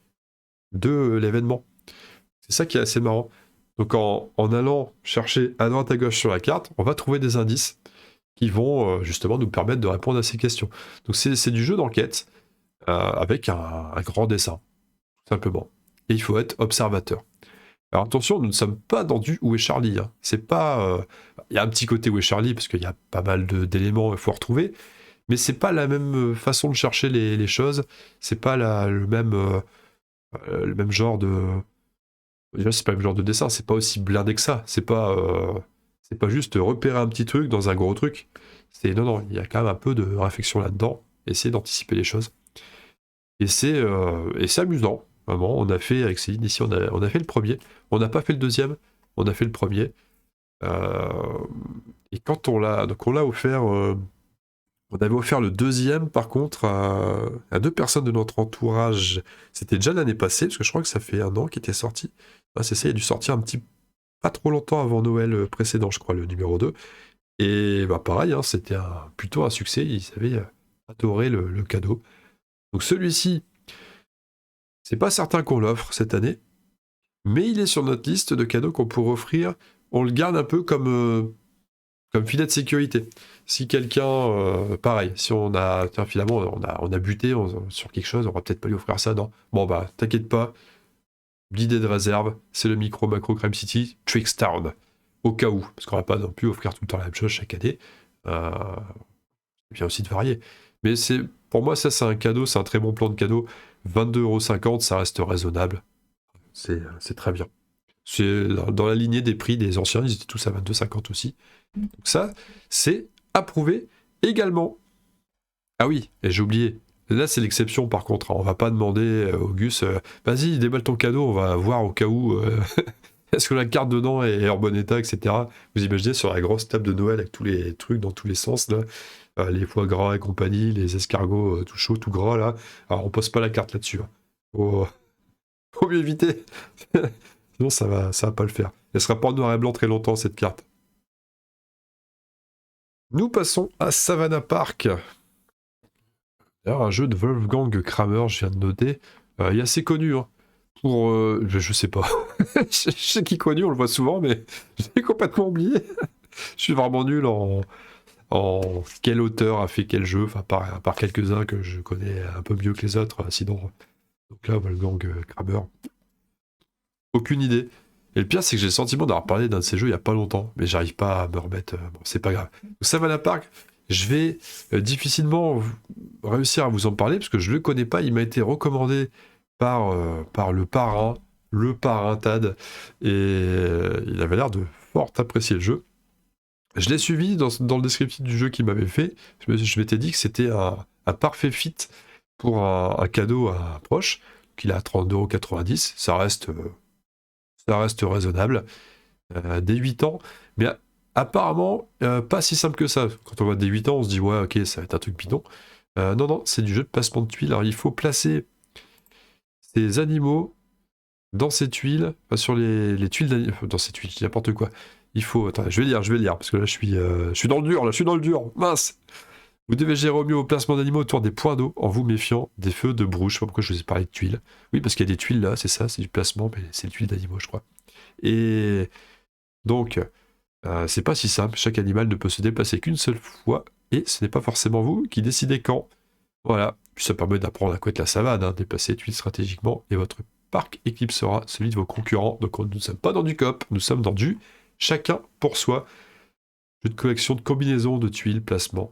de l'événement. C'est ça qui est assez marrant. Donc, en allant chercher à droite à gauche sur la carte, on va trouver des indices qui vont justement nous permettre de répondre à ces questions. Donc c'est du jeu d'enquête avec un grand dessin, tout simplement. Et il faut être observateur. Alors attention, nous ne sommes pas dans du Où est Charlie, hein. C'est pas... Il y a un petit côté Où est Charlie, parce qu'il y a pas mal d'éléments qu'il faut retrouver, mais c'est pas la même façon de chercher les choses, c'est pas le même genre de... Déjà, c'est pas le même genre de dessin, c'est pas aussi blindé que ça, c'est pas juste repérer un petit truc dans un gros truc, non, il y a quand même un peu de réflexion là-dedans, essayer d'anticiper les choses. Et c'est amusant, vraiment. On a fait, avec Céline ici, on a fait le premier. On n'a pas fait le deuxième, on a fait le premier. Et quand donc on l'a offert, on avait offert le deuxième, par contre, à deux personnes de notre entourage. C'était déjà l'année passée, parce que je crois que ça fait 1 an qu'il était sorti. Ah, c'est ça, il a dû sortir pas trop longtemps avant Noël précédent, je crois, le numéro 2. Et bah pareil, hein, c'était plutôt un succès. Ils avaient adoré le cadeau. Donc celui-ci, c'est pas certain qu'on l'offre cette année, mais il est sur notre liste de cadeaux qu'on pourrait offrir. On le garde un peu comme filet de sécurité. Si quelqu'un, pareil, si on a, tiens, finalement, on a buté sur quelque chose, on va peut-être pas lui offrir ça, non. Bon bah, t'inquiète pas, l'idée de réserve, c'est le micro macro Crime City Trickstown, au cas où, parce qu'on va pas non plus offrir tout le temps la même chose chaque année. C'est bien aussi de varier. Mais pour moi, ça c'est un cadeau, c'est un très bon plan de cadeau. 22,50 €, ça reste raisonnable. C'est très bien. C'est dans la lignée des prix des anciens, ils étaient tous à 22,50 € aussi. Donc ça, c'est approuvé également. Ah oui, et j'ai oublié. Là, c'est l'exception par contre. On va pas demander au Gus, vas-y, déballe ton cadeau, on va voir au cas où est-ce que la carte dedans est en bon état, etc. Vous imaginez sur la grosse table de Noël avec tous les trucs dans tous les sens, là, les foie gras et compagnie, les escargots tout chauds, tout gras, là. Alors, on pose pas la carte là-dessus. Hein. Faut mieux éviter. Sinon, ça va pas le faire. Elle sera pas en noir et blanc très longtemps, cette carte. Nous passons à Savannah Park. D'ailleurs, un jeu de Wolfgang Kramer, je viens de noter. Il est assez connu, hein. Pour... je sais pas. je sais qu'il est connu, on le voit souvent, mais j'ai complètement oublié. Je suis vraiment nul en quel auteur a fait quel jeu, enfin, à part quelques-uns que je connais un peu mieux que les autres, sinon... Donc là, Wolfgang Kramer, aucune idée. Et le pire, c'est que j'ai le sentiment d'avoir parlé d'un de ces jeux il y a pas longtemps, mais j'arrive pas à me remettre. Bon, c'est pas grave. Donc, Savannah Park, je vais difficilement réussir à vous en parler parce que je le connais pas. Il m'a été recommandé par le parrain Tad, et il avait l'air de fort apprécier le jeu. Je l'ai suivi dans le descriptif du jeu qu'il m'avait fait. Je m'étais dit que c'était un parfait fit pour un cadeau à un proche. Qu'il a à 30,90 €. Ça reste raisonnable. Dès 8 ans, mais apparemment pas si simple que ça. Quand on voit dès 8 ans, on se dit ouais, ok, ça va être un truc bidon. Non, c'est du jeu de placement de tuiles. Alors il faut placer ces animaux dans ces tuiles, enfin, sur les tuiles d'animaux, dans ces tuiles, je dis n'importe quoi. Il faut, attends, je vais lire, parce que là je suis dans le dur, mince. Vous devez gérer au mieux vos placements d'animaux autour des points d'eau en vous méfiant des feux de brouche. Je sais pas pourquoi je vous ai parlé de tuiles. Oui, parce qu'il y a des tuiles là, c'est ça, c'est du placement, mais c'est des tuiles d'animaux, je crois. Et donc, c'est pas si simple. Chaque animal ne peut se déplacer qu'une seule fois, et ce n'est pas forcément vous qui décidez quand. Voilà. Puis ça permet d'apprendre à quoi être la savane, hein, déplacer les tuiles stratégiquement, et votre parc éclipsera celui de vos concurrents. Donc nous ne sommes pas dans du coop, nous sommes dans du chacun pour soi. Jeu de collection de combinaisons de tuiles, placement.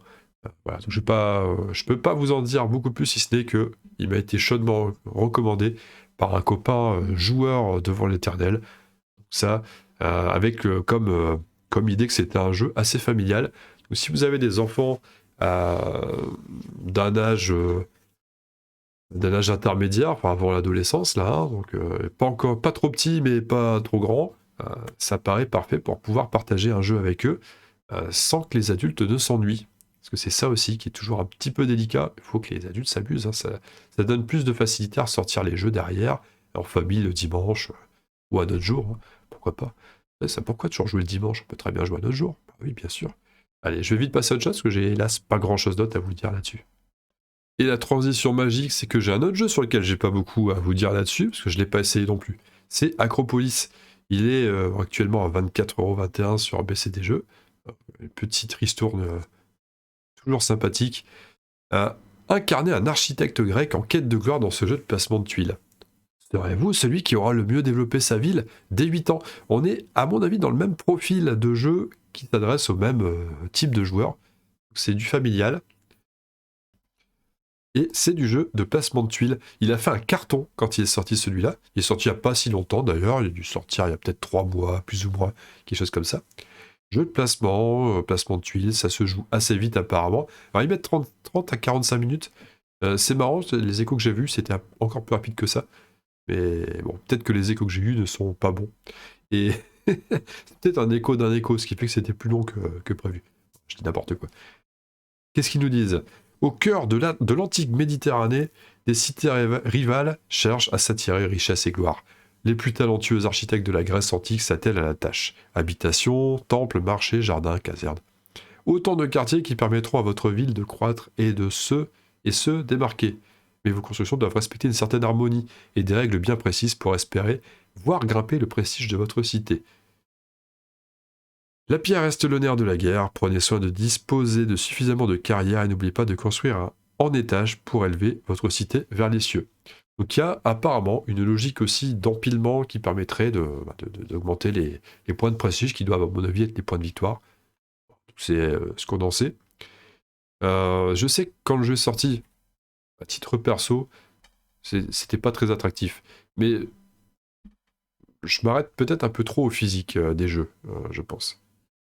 Voilà, donc je peux pas vous en dire beaucoup plus, si ce n'est que il m'a été chaudement recommandé par un copain joueur devant l'éternel. Donc ça, avec comme idée que c'était un jeu assez familial. Donc si vous avez des enfants d'un âge intermédiaire, enfin avant l'adolescence là, hein, donc pas trop petit mais pas trop grand, ça paraît parfait pour pouvoir partager un jeu avec eux sans que les adultes ne s'ennuient. Parce que c'est ça aussi qui est toujours un petit peu délicat. Il faut que les adultes s'amusent. Hein. Ça donne plus de facilité à ressortir les jeux derrière, en famille le dimanche, ou à d'autres jours. Hein. Pourquoi pas? Pourquoi toujours jouer le dimanche? On peut très bien jouer à d'autres jours. Bah oui, bien sûr. Allez, je vais vite passer à autre chose, parce que j'ai hélas pas grand chose d'autre à vous dire là-dessus. Et la transition magique, c'est que j'ai un autre jeu sur lequel j'ai pas beaucoup à vous dire là-dessus, parce que je l'ai pas essayé non plus. C'est Acropolis. Il est actuellement à 24,21 € sur BCD Jeux. Une petite ristourne toujours sympathique. Incarner un architecte grec en quête de gloire dans ce jeu de placement de tuiles. Serez-vous celui qui aura le mieux développé sa ville dès 8 ans? On est, à mon avis, dans le même profil de jeu qui s'adresse au même type de joueur. C'est du familial. Et c'est du jeu de placement de tuiles. Il a fait un carton quand il est sorti celui-là. Il est sorti il n'y a pas si longtemps d'ailleurs. Il a dû sortir il y a peut-être 3 mois, plus ou moins, quelque chose comme ça. Jeu de placement, placement de tuiles, ça se joue assez vite apparemment. Alors ils mettent 30 à 45 minutes. C'est marrant, les échos que j'ai vus, c'était encore plus rapide que ça. Mais bon, peut-être que les échos que j'ai eus ne sont pas bons. Et c'est peut-être un écho d'un écho, ce qui fait que c'était plus long que prévu. Je dis n'importe quoi. Qu'est-ce qu'ils nous disent? Au cœur de l'antique Méditerranée, des cités rivales cherchent à s'attirer richesse et gloire. Les plus talentueux architectes de la Grèce antique s'attellent à la tâche. Habitations, temples, marchés, jardins, casernes. Autant de quartiers qui permettront à votre ville de croître et de se démarquer. Mais vos constructions doivent respecter une certaine harmonie et des règles bien précises pour espérer voir grimper le prestige de votre cité. La pierre reste le nerf de la guerre, prenez soin de disposer de suffisamment de carrières et n'oubliez pas de construire en étage pour élever votre cité vers les cieux. Donc il y a apparemment une logique aussi d'empilement qui permettrait d'augmenter les points de prestige qui doivent à mon avis être les points de victoire. C'est ce qu'on en sait. Je sais que quand le jeu est sorti, à titre perso, c'était pas très attractif. Mais je m'arrête peut-être un peu trop au physique des jeux, je pense.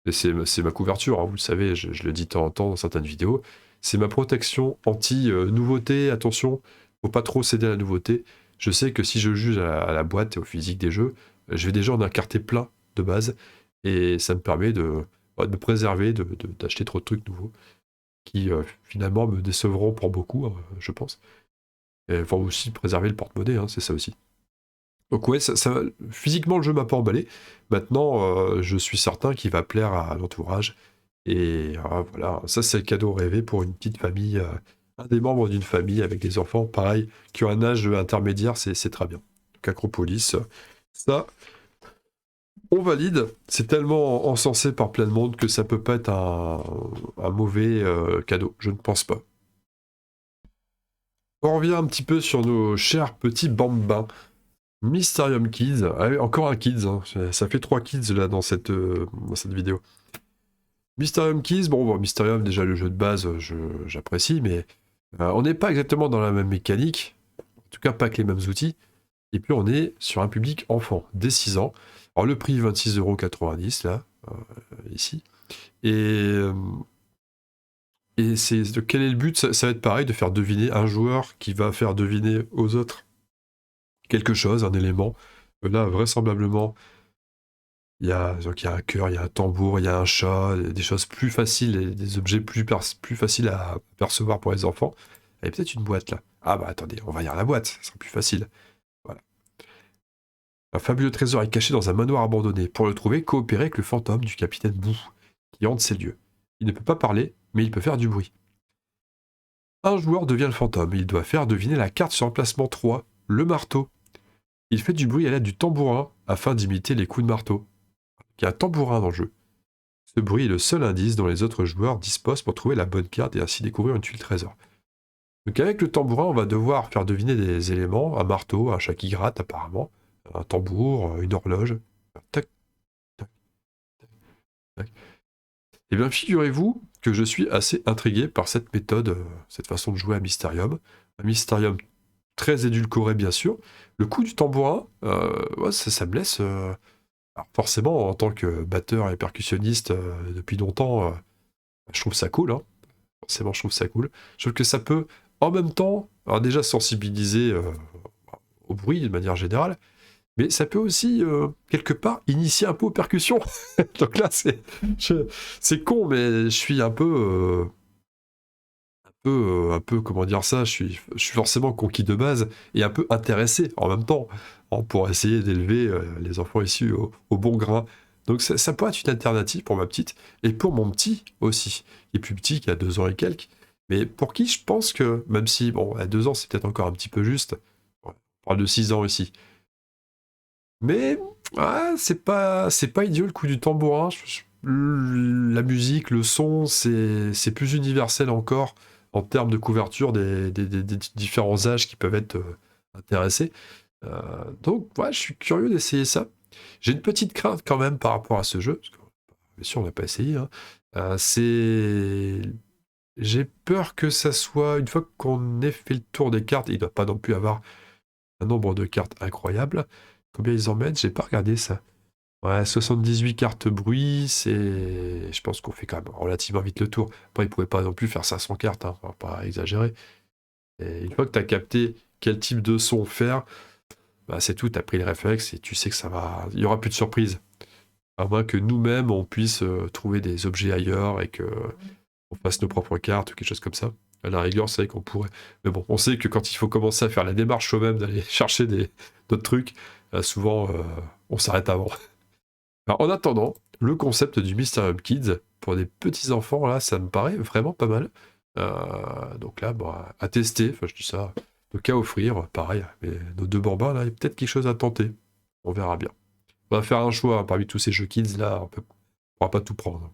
Et c'est ma couverture, hein, vous le savez, je le dis de temps en temps dans certaines vidéos. C'est ma protection anti-nouveauté, attention, faut pas trop céder à la nouveauté. Je sais que si je juge à la boîte et au physique des jeux, je vais déjà en incarter plein de base, et ça me permet de me préserver, d'acheter trop de trucs nouveaux, qui finalement me décevront pour beaucoup, hein, je pense. Et faut aussi préserver le porte-monnaie, hein, c'est ça aussi. Donc ouais, physiquement le jeu m'a pas emballé. Maintenant, je suis certain qu'il va plaire à l'entourage. Et voilà, ça c'est le cadeau rêvé pour une petite famille, un des membres d'une famille avec des enfants, pareil, qui ont un âge intermédiaire, c'est très bien. Donc Acropolis, ça, on valide. C'est tellement encensé par plein de monde que ça peut pas être un mauvais cadeau, je ne pense pas. On revient un petit peu sur nos chers petits bambins. Mysterium Kids, ah oui, encore un Kids, hein. Ça fait 3 Kids là dans cette vidéo. Mysterium Kids, bon, Mysterium, déjà le jeu de base, j'apprécie, mais on n'est pas exactement dans la même mécanique, en tout cas pas avec les mêmes outils, et puis on est sur un public enfant, dès 6 ans. Alors le prix 26,90 € là, ici, et quel est le but? Ça va être pareil, de faire deviner un joueur qui va faire deviner aux autres quelque chose, un élément. Là, vraisemblablement, il y a un cœur, il y a un tambour, il y a un chat, des choses plus faciles, des objets plus faciles à percevoir pour les enfants. Il y a peut-être une boîte là. Ah bah attendez, on va lire la boîte, ça sera plus facile. Voilà. Un fabuleux trésor est caché dans un manoir abandonné. Pour le trouver, coopérez avec le fantôme du capitaine Bou, qui hante ces lieux. Il ne peut pas parler, mais il peut faire du bruit. Un joueur devient le fantôme. Il doit faire deviner la carte sur emplacement 3, le marteau. Il fait du bruit à l'aide du tambourin afin d'imiter les coups de marteau. Il y a un tambourin dans le jeu. Ce bruit est le seul indice dont les autres joueurs disposent pour trouver la bonne carte et ainsi découvrir une tuile trésor. Donc avec le tambourin, on va devoir faire deviner des éléments, un marteau, un chat qui gratte apparemment, un tambour, une horloge. Tac, tac, tac, tac. Eh bien, figurez-vous que je suis assez intrigué par cette méthode, cette façon de jouer à Mysterium. Un Mysterium très édulcoré, bien sûr. Le coup du tambourin, ouais, ça me laisse... Alors forcément, en tant que batteur et percussionniste depuis longtemps, je trouve ça cool. Hein. Forcément, je trouve ça cool. Je trouve que ça peut, en même temps, alors déjà sensibiliser au bruit de manière générale, mais ça peut aussi, quelque part, initier un peu aux percussions. Donc là, c'est con, mais je suis un peu, comment dire ça, je suis forcément conquis de base et un peu intéressé en même temps, hein, pour essayer d'élever les enfants issus au bon grain. Donc ça peut être une alternative pour ma petite et pour mon petit aussi. Il est plus petit, qui a 2 ans et quelques, mais pour qui je pense que, même si, bon, à 2 ans c'est peut-être encore un petit peu juste, on parle de 6 ans ici, mais ouais, c'est pas idiot le coup du tambourin. La musique, le son, c'est plus universel encore en termes de couverture des différents âges qui peuvent être intéressés. Donc, ouais, je suis curieux d'essayer ça. J'ai une petite crainte quand même par rapport à ce jeu, parce que, bien sûr, on n'a pas essayé, hein. C'est... J'ai peur que ça soit, une fois qu'on ait fait le tour des cartes, il ne doit pas non plus avoir un nombre de cartes incroyable. Combien ils en mettent? J'ai pas regardé ça. Ouais, 78 cartes bruit, c'est... Je pense qu'on fait quand même relativement vite le tour. Après, ils pouvaient pas non plus faire 500 cartes, hein, on va pas exagérer. Et une fois que tu as capté quel type de son faire, bah c'est tout, tu as pris le réflexe et tu sais que ça va... Il y aura plus de surprise. À moins que nous-mêmes, on puisse trouver des objets ailleurs et que on fasse nos propres cartes ou quelque chose comme ça. À la rigueur, c'est vrai qu'on pourrait. Mais bon, on sait que quand il faut commencer à faire la démarche soi-même d'aller chercher d'autres trucs, souvent, on s'arrête avant. Alors, en attendant, le concept du Mysterium Kids, pour des petits enfants, là, ça me paraît vraiment pas mal. Donc là, bon, à tester, enfin je dis ça, le cas offrir, pareil, mais nos deux bambins, là, il y a peut-être quelque chose à tenter. On verra bien. On va faire un choix, hein, parmi tous ces jeux kids, là, pourra pas tout prendre.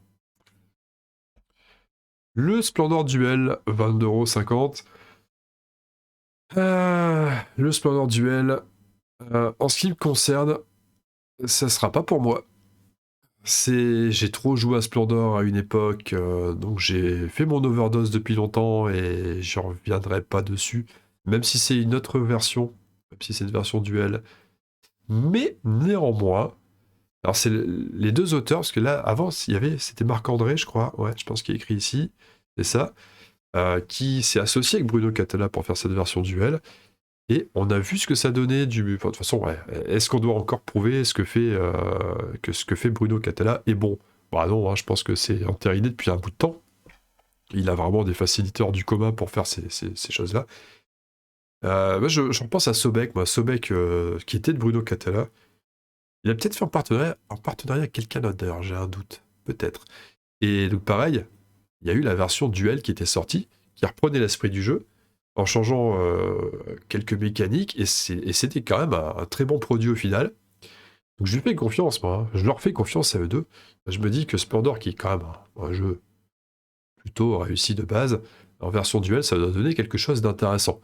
Le Splendor Duel, 22,50 €. Le Splendor Duel, en ce qui me concerne, ça sera pas pour moi. J'ai trop joué à Splendor à une époque, donc j'ai fait mon overdose depuis longtemps et je reviendrai pas dessus, même si c'est une autre version, même si c'est une version duel. Mais néanmoins, alors c'est les deux auteurs, parce que là, avant, c'était Marc-André, je crois, ouais, je pense qu'il est écrit ici, c'est ça, qui s'est associé avec Bruno Catala pour faire cette version duel. Et on a vu ce que ça donnait du. Enfin, de toute façon, ouais, est-ce qu'on doit encore prouver ce que fait Bruno Catala est bon? Bah non, hein, je pense que c'est entériné depuis un bout de temps. Il a vraiment des facilitateurs du commun pour faire ces choses-là. Moi, j'en pense à Sobek, moi. Sobek, qui était de Bruno Catala. Il a peut-être fait en partenariat avec quelqu'un d'autre, d'ailleurs, j'ai un doute. Peut-être. Et donc, pareil, il y a eu la version duel qui était sortie, qui reprenait l'esprit du jeu, en changeant quelques mécaniques, et c'était quand même un très bon produit au final. Donc je lui fais confiance, moi, hein. Je leur fais confiance à eux deux. Je me dis que Splendor, qui est quand même un jeu plutôt réussi de base, en version duel, ça doit donner quelque chose d'intéressant.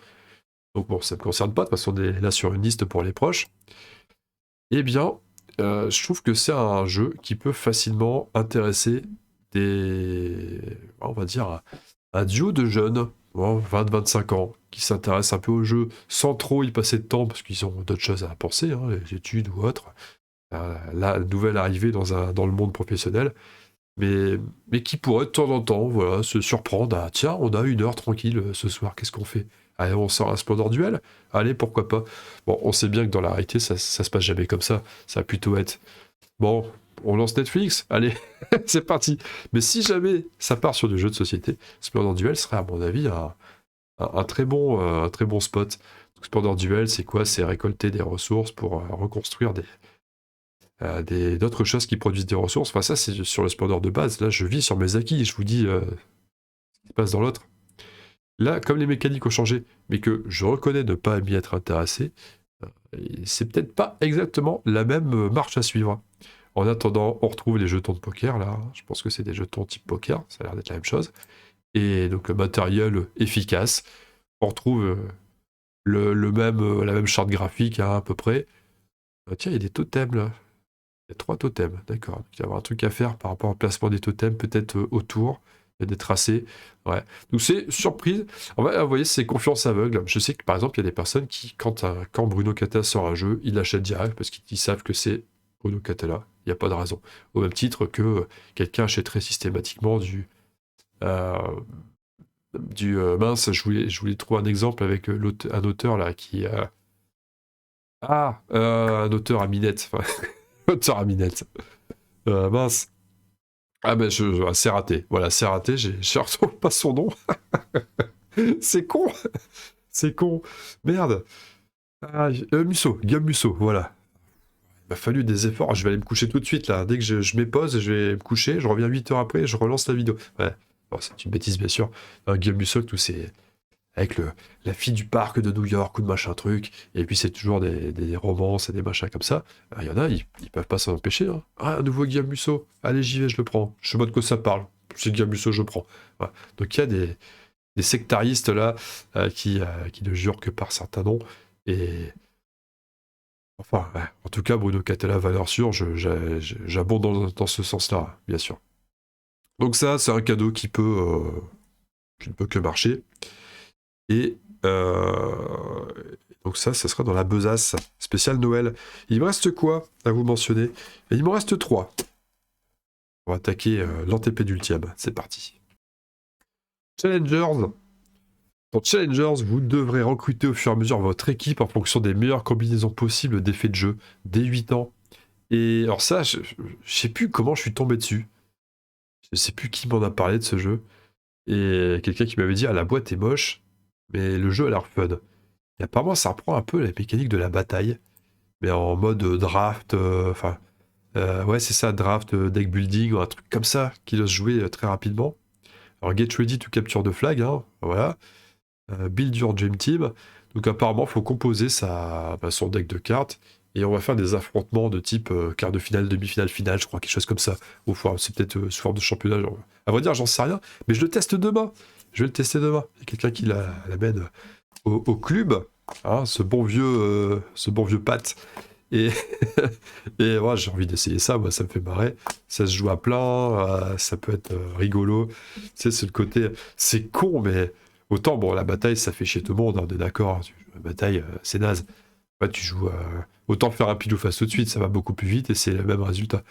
Donc bon, ça ne me concerne pas, de toute façon, on est là sur une liste pour les proches. Eh bien, je trouve que c'est un jeu qui peut facilement intéresser on va dire, un duo de jeunes, 20-25 ans, qui s'intéressent un peu au jeu sans trop y passer de temps parce qu'ils ont d'autres choses à penser, hein, les études ou autre. La nouvelle arrivée dans le monde professionnel, mais qui pourrait de temps en temps voilà, se surprendre à tiens, on a 1 heure tranquille ce soir, qu'est-ce qu'on fait? Allez, on sort un Splendor Duel? Allez, pourquoi pas? Bon, on sait bien que dans la réalité, ça se passe jamais comme ça. Ça va plutôt être bon, on lance Netflix, allez, c'est parti. Mais si jamais ça part sur du jeu de société, Splendor Duel serait à mon avis un très bon spot. Donc, Splendor Duel, c'est quoi? C'est récolter des ressources pour reconstruire d'autres choses qui produisent des ressources. Enfin, ça, c'est sur le Splendor de base. Là, je vis sur mes acquis, je vous dis ce qui se passe dans l'autre. Là, comme les mécaniques ont changé, mais que je reconnais ne pas m'y être intéressé, c'est peut-être pas exactement la même marche à suivre. En attendant, on retrouve les jetons de poker, là. Je pense que c'est des jetons type poker, ça a l'air d'être la même chose. Et donc, le matériel efficace. On retrouve la même charte graphique, hein, à peu près. Tiens, il y a des totems, là. Il y a 3 totems, d'accord. Donc, il va y avoir un truc à faire par rapport au placement des totems, peut-être autour. Il y a des tracés. Ouais. Donc, c'est surprise. En fait, vous voyez, c'est confiance aveugle. Je sais que, par exemple, il y a des personnes qui, quand Bruno Catala sort un jeu, ils l'achètent direct parce qu'ils savent que c'est Bruno Catala. Il n'y a pas de raison. Au même titre que quelqu'un achèterait systématiquement mince, je voulais trouver un exemple avec un auteur là qui. Un auteur à minette. Enfin, auteur à minette. Mince. Ah ben c'est raté. Voilà, c'est raté. Je retrouve pas son nom. C'est con. C'est con. Merde. Musso. Guillaume Musso. Voilà. Il m'a fallu des efforts. Je vais aller me coucher tout de suite là. Dès que je m'épose, je vais me coucher. Je reviens 8 heures après. Je relance la vidéo. Ouais. Bon, c'est une bêtise bien sûr. Guillaume Musso, tout c'est avec la fille du parc de New York ou de machin truc. Et puis c'est toujours des romances et des machins comme ça. Il y en a, ils peuvent pas s'en empêcher, hein. Ah, un nouveau Guillaume Musso. Allez, j'y vais, je le prends. Je sais pas de quoi ça parle. C'est Guillaume Musso, je prends. Voilà. Donc il y a des sectaristes là qui ne jurent que par certains noms. Et Enfin, ouais, en tout cas, Bruno Catella, valeur sûre, j'abonde dans ce sens-là, bien sûr. Donc ça, c'est un cadeau qui ne peut que marcher. Et donc ça sera dans la besace spéciale Noël. Il me reste quoi à vous mentionner? Et il m'en reste 3. On va attaquer l'antépénultième. C'est parti. Challengers. Dans Challengers, vous devrez recruter au fur et à mesure votre équipe en fonction des meilleures combinaisons possibles d'effets de jeu dès 8 ans. Et alors ça, je sais plus comment je suis tombé dessus. Je sais plus qui m'en a parlé de ce jeu. Et quelqu'un qui m'avait dit, ah, la boîte est moche, mais le jeu a l'air fun. Et apparemment, ça reprend un peu la mécanique de la bataille, mais en mode draft, ouais, c'est ça, draft, deck building, ou un truc comme ça, qui doit se jouer très rapidement. Alors, get ready to capture the flag, hein, voilà. Build your dream team. Donc, apparemment, il faut composer son deck de cartes, et on va faire des affrontements de type quart de finale, demi-finale, finale, je crois, quelque chose comme ça. Ou c'est peut-être sous forme de championnat. Genre. À vrai dire, j'en sais rien, mais je le teste demain. Je vais le tester demain. Il y a quelqu'un qui l'amène au club, hein, ce bon vieux Pat. Et, et ouais, j'ai envie d'essayer ça, moi ça me fait marrer. Ça se joue à plein, ça peut être rigolo. Tu sais, c'est le côté. C'est con, mais autant, bon, la bataille ça fait chier tout le monde, hein, on est d'accord. La bataille, c'est naze. Ouais, tu joues. Autant faire un pilou face tout de suite, ça va beaucoup plus vite et c'est le même résultat.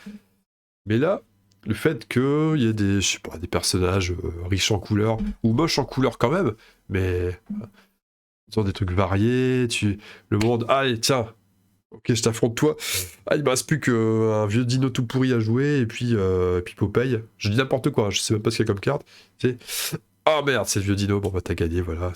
Mais là, le fait qu'il y ait je sais pas, des personnages riches en couleurs, ou moches en couleurs quand même, mais des trucs variés, le monde, allez, tiens, ok, je t'affronte toi. Ah, il me reste plus qu'un vieux dino tout pourri à jouer, et puis Popeye. Je dis n'importe quoi, je sais même pas ce qu'il y a comme carte. Ah merde, c'est le vieux dino, bon bah t'as gagné, voilà.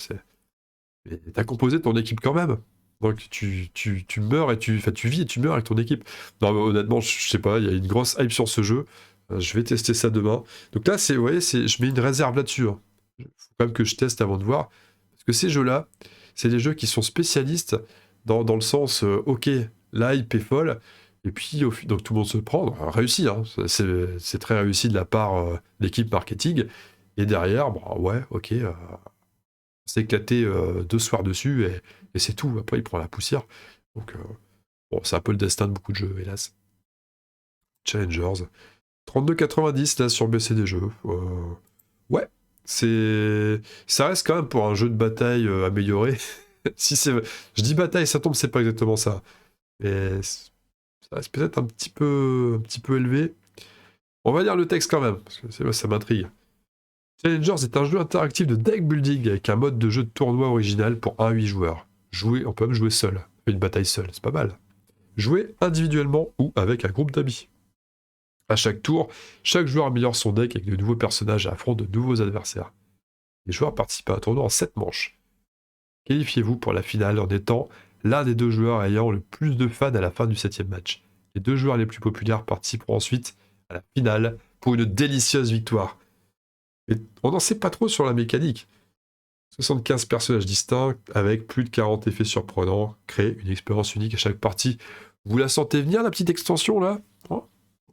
Mais t'as composé ton équipe quand même. Donc tu meurs et tu vis et tu meurs avec ton équipe. Non, mais honnêtement, je sais pas, il y a une grosse hype sur ce jeu. Je vais tester ça demain. Donc là, vous voyez, je mets une réserve là-dessus. Hein. Faut quand même que je teste avant de voir. Parce que ces jeux-là, c'est des jeux qui sont spécialistes dans le sens, ok, la hype est folle, et puis donc tout le monde se prend, réussi, hein, c'est très réussi de la part de l'équipe marketing, et derrière, bon, ouais, ok, c'est éclaté 2 soirs dessus, et c'est tout, après il prend la poussière, donc bon, c'est un peu le destin de beaucoup de jeux, hélas. Challengers, 32,90 là sur BC des jeux, ouais, ça reste quand même pour un jeu de bataille amélioré. Je dis bataille, ça tombe, c'est pas exactement ça. Mais ça reste peut-être un petit peu élevé. On va lire le texte quand même, parce que ça m'intrigue. Challengers est un jeu interactif de deck building avec un mode de jeu de tournoi original pour 1 à 8 joueurs. On peut même jouer seul, une bataille seule, c'est pas mal. Jouer individuellement ou avec un groupe d'amis. À chaque tour, chaque joueur améliore son deck avec de nouveaux personnages et affronte de nouveaux adversaires. Les joueurs participent à un tournoi en 7 manches. Qualifiez-vous pour la finale en étant l'un des 2 joueurs ayant le plus de fans à la fin du 7e match. Les 2 joueurs les plus populaires participeront ensuite à la finale pour une délicieuse victoire. Et on n'en sait pas trop sur la mécanique. 75 personnages distincts avec plus de 40 effets surprenants créent une expérience unique à chaque partie. Vous la sentez venir, la petite extension là?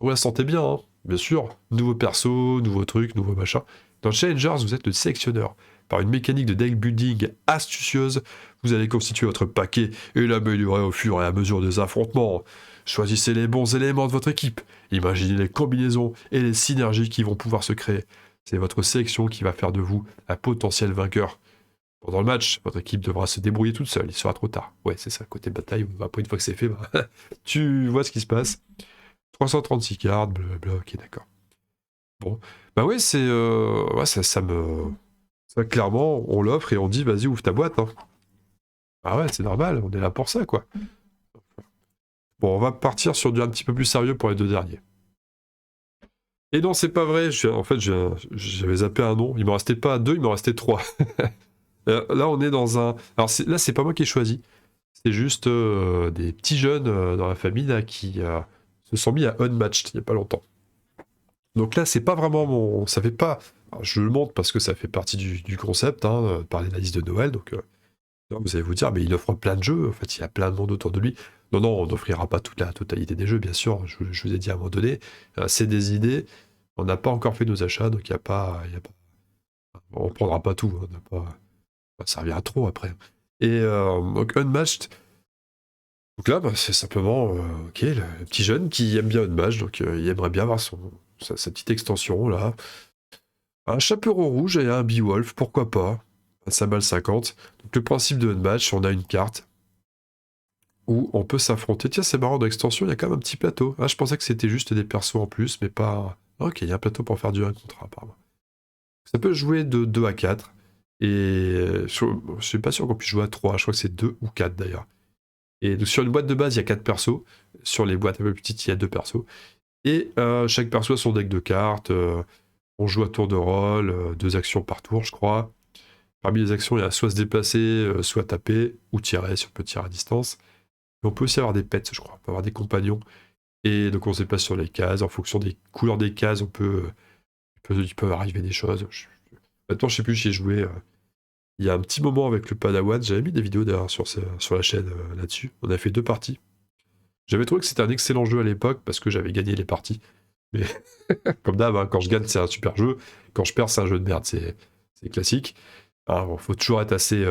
Vous la sentez bien, hein, bien sûr. Nouveaux persos, nouveaux trucs, nouveaux machins. Dans Challengers, vous êtes le sélectionneur. Par une mécanique de deck building astucieuse, vous allez constituer votre paquet et l'améliorer au fur et à mesure des affrontements. Choisissez les bons éléments de votre équipe. Imaginez les combinaisons et les synergies qui vont pouvoir se créer. C'est votre sélection qui va faire de vous un potentiel vainqueur. Pendant le match, votre équipe devra se débrouiller toute seule, il sera trop tard. Ouais, c'est ça, côté bataille, après une fois que c'est fait, tu vois ce qui se passe. 336 cartes, blablabla, ok, d'accord. Bon, bah ouais, ouais, ça, clairement, on l'offre et on dit, vas-y, ouvre ta boîte. Hein. Ah ouais, c'est normal, on est là pour ça, quoi. Bon, on va partir sur du un petit peu plus sérieux pour les 2 derniers. Et non, c'est pas vrai, en fait, j'avais zappé un nom, il m'en restait pas 2, il m'en restait 3. Là, on est dans un... Alors là, c'est pas moi qui ai choisi, c'est juste des petits jeunes dans la famille là, qui se sont mis à Unmatched il y a pas longtemps. Donc là, c'est pas vraiment ça fait pas... Alors, je le montre parce que ça fait partie du concept, hein, de parler de la liste de Noël, donc vous allez vous dire, mais il offre plein de jeux, en fait, il y a plein de monde autour de lui. Non, non, on n'offrira pas toute la totalité des jeux, bien sûr, je vous ai dit à un moment donné, c'est des idées, on n'a pas encore fait nos achats, donc il n'y a pas... On prendra pas tout, on n'a pas... Ça servira trop après. Et donc Unmatched, Donc là, bah, c'est simplement ok, le petit jeune qui aime bien Unmatch, donc il aimerait bien avoir sa petite extension là. Un chaperon rouge et un Beowulf, pourquoi pas. Un Sabal 50. Donc le principe de Unmatch, on a une carte où on peut s'affronter. Tiens, c'est marrant, dans l'extension, il y a quand même un petit plateau. Ah, je pensais que c'était juste des persos en plus, mais pas. Ok, il y a un plateau pour faire du 1 contre 1, apparemment. Ça peut jouer de 2 à 4. Et je suis pas sûr qu'on puisse jouer à 3. Je crois que c'est 2 ou 4 d'ailleurs. Et donc, sur une boîte de base, il y a 4 persos. Sur les boîtes un peu plus petites, il y a 2 persos. Et chaque perso a son deck de cartes. On joue à tour de rôle, 2 actions par tour, je crois. Parmi les actions, il y a soit se déplacer, soit taper, ou tirer, si on peut tirer à distance. Et on peut aussi avoir des pets, je crois. On peut avoir des compagnons. Et donc on se déplace sur les cases. En fonction des couleurs des cases, il peut arriver des choses. Maintenant, je sais plus, j'y ai joué il y a un petit moment avec le Padawan. J'avais mis des vidéos d'ailleurs sur la chaîne là-dessus. On a fait 2 parties. J'avais trouvé que c'était un excellent jeu à l'époque parce que j'avais gagné les parties. Mais comme d'hab, hein, quand je gagne, c'est un super jeu. Quand je perds, c'est un jeu de merde. C'est classique. Alors, faut toujours être assez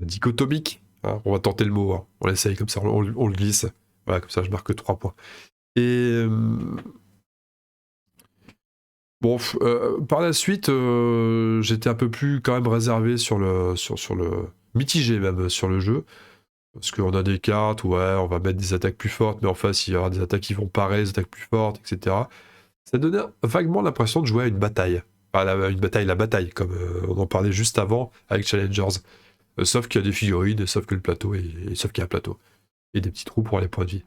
dichotomique. Hein. On va tenter le mot. Hein. On l'essaye comme ça, on le glisse. Voilà, comme ça, je marque 3 points. Et bon, par la suite, j'étais un peu plus quand même réservé sur le mitigé même sur le jeu. Parce qu'on a des cartes, ouais, on va mettre des attaques plus fortes, mais en face, il y aura des attaques qui vont parer, des attaques plus fortes, etc. Ça donnait vaguement l'impression de jouer à une bataille. Enfin, la bataille, comme on en parlait juste avant avec Challengers. Sauf qu'il y a des figurines, sauf que le plateau, sauf qu'il y a un plateau. Et des petits trous pour les points de vie.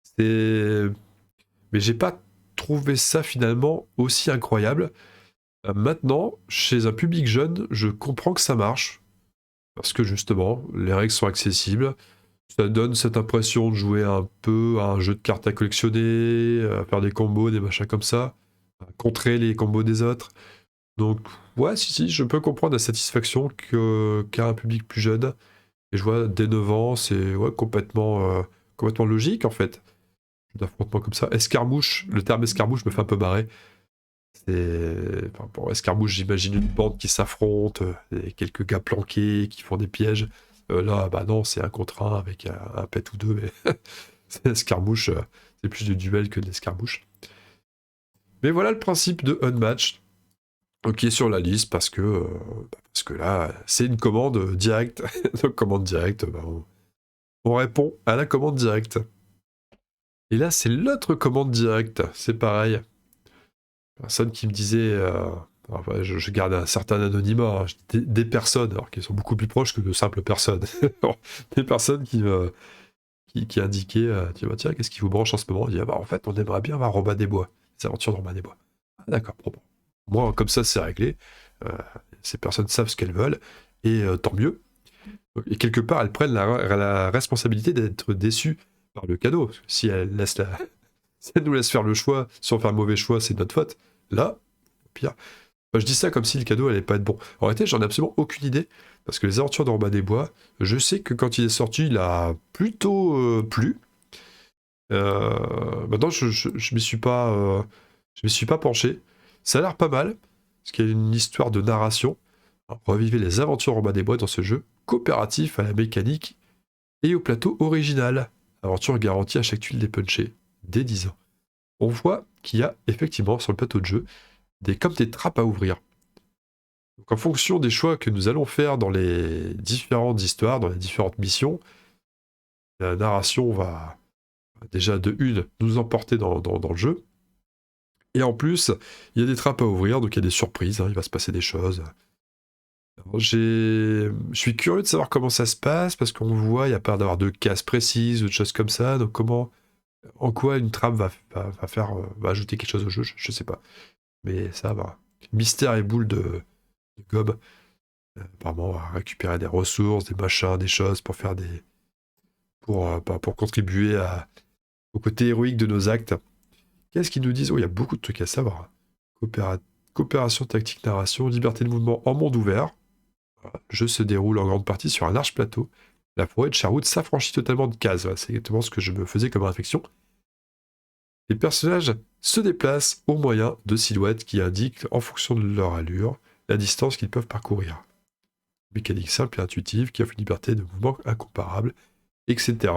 C'est... Mais j'ai pas trouvé ça finalement aussi incroyable. Maintenant, chez un public jeune, je comprends que ça marche. Parce que justement, les règles sont accessibles. Ça donne cette impression de jouer un peu à un jeu de cartes à collectionner, à faire des combos, des machins comme ça, à contrer les combos des autres. Donc, ouais, si, je peux comprendre la satisfaction qu'a un public plus jeune. Et je vois, dès 9 ans, c'est ouais, complètement logique en fait. D'affrontement comme ça. Escarmouche, le terme escarmouche me fait un peu marrer. Enfin, pour escarmouche, j'imagine une bande qui s'affronte, et quelques gars planqués qui font des pièges. Là, bah non, c'est un contre un avec un pet ou deux, mais c'est escarmouche, c'est plus du duel que de l'escarmouche. Mais voilà le principe de Unmatched, qui est sur la liste parce que là, c'est une commande directe. Donc, commande directe, bah, on répond à la commande directe. Et là, c'est l'autre commande directe, c'est pareil. Personne qui me disait, enfin, je garde un certain anonymat, hein, des personnes, alors qu'ils sont beaucoup plus proches que de simples personnes. Des personnes qui indiquaient, tu vois, tiens, qu'est-ce qui vous branche en ce moment? On dit, ah bah en fait, on aimerait bien voir Robin des Bois, les aventures de Robin des Bois. Ah, d'accord, bon. Moi, comme ça, c'est réglé. Euh, ces personnes savent ce qu'elles veulent, et tant mieux. Et quelque part, elles prennent la responsabilité d'être déçues par le cadeau. Si elles si elles nous laissent faire le choix, si on fait un mauvais choix, c'est notre faute. Là, pire. Enfin, je dis ça comme si le cadeau allait pas être bon. En réalité, j'en ai absolument aucune idée. Parce que les aventures de Robin des Bois, je sais que quand il est sorti, il a plutôt plu. Maintenant, je m'y suis pas penché. Ça a l'air pas mal. Parce qu'il y a une histoire de narration. Alors, revivez les aventures de Robin des Bois dans ce jeu coopératif à la mécanique et au plateau original. Aventure garantie à chaque tuile dépunchée. Dès 10 ans. On voit qu'il y a effectivement sur le plateau de jeu comme des trappes à ouvrir. Donc en fonction des choix que nous allons faire dans les différentes histoires, dans les différentes missions, la narration va déjà de une nous emporter dans le jeu. Et en plus, il y a des trappes à ouvrir, donc il y a des surprises, hein, il va se passer des choses. Je suis curieux de savoir comment ça se passe, parce qu'on voit, il n'y a pas d'avoir de cases précises ou de choses comme ça, donc en quoi une trappe va ajouter quelque chose au jeu, je sais pas. Mais ça va. Mystère et boule de gobe. Apparemment, à récupérer des ressources, des machins, des choses pour faire des. Pour contribuer au côté héroïque de nos actes. Qu'est-ce qu'ils nous disent? Oh, il y a beaucoup de trucs à savoir. Coopération, tactique, narration, liberté de mouvement en monde ouvert. Voilà. Le jeu se déroule en grande partie sur un large plateau. La forêt de Sherwood s'affranchit totalement de cases. Voilà, c'est exactement ce que je me faisais comme réflexion. Les personnages se déplacent au moyen de silhouettes qui indiquent, en fonction de leur allure, la distance qu'ils peuvent parcourir. mécanique simple et intuitive qui offre une liberté de mouvement incomparable, etc.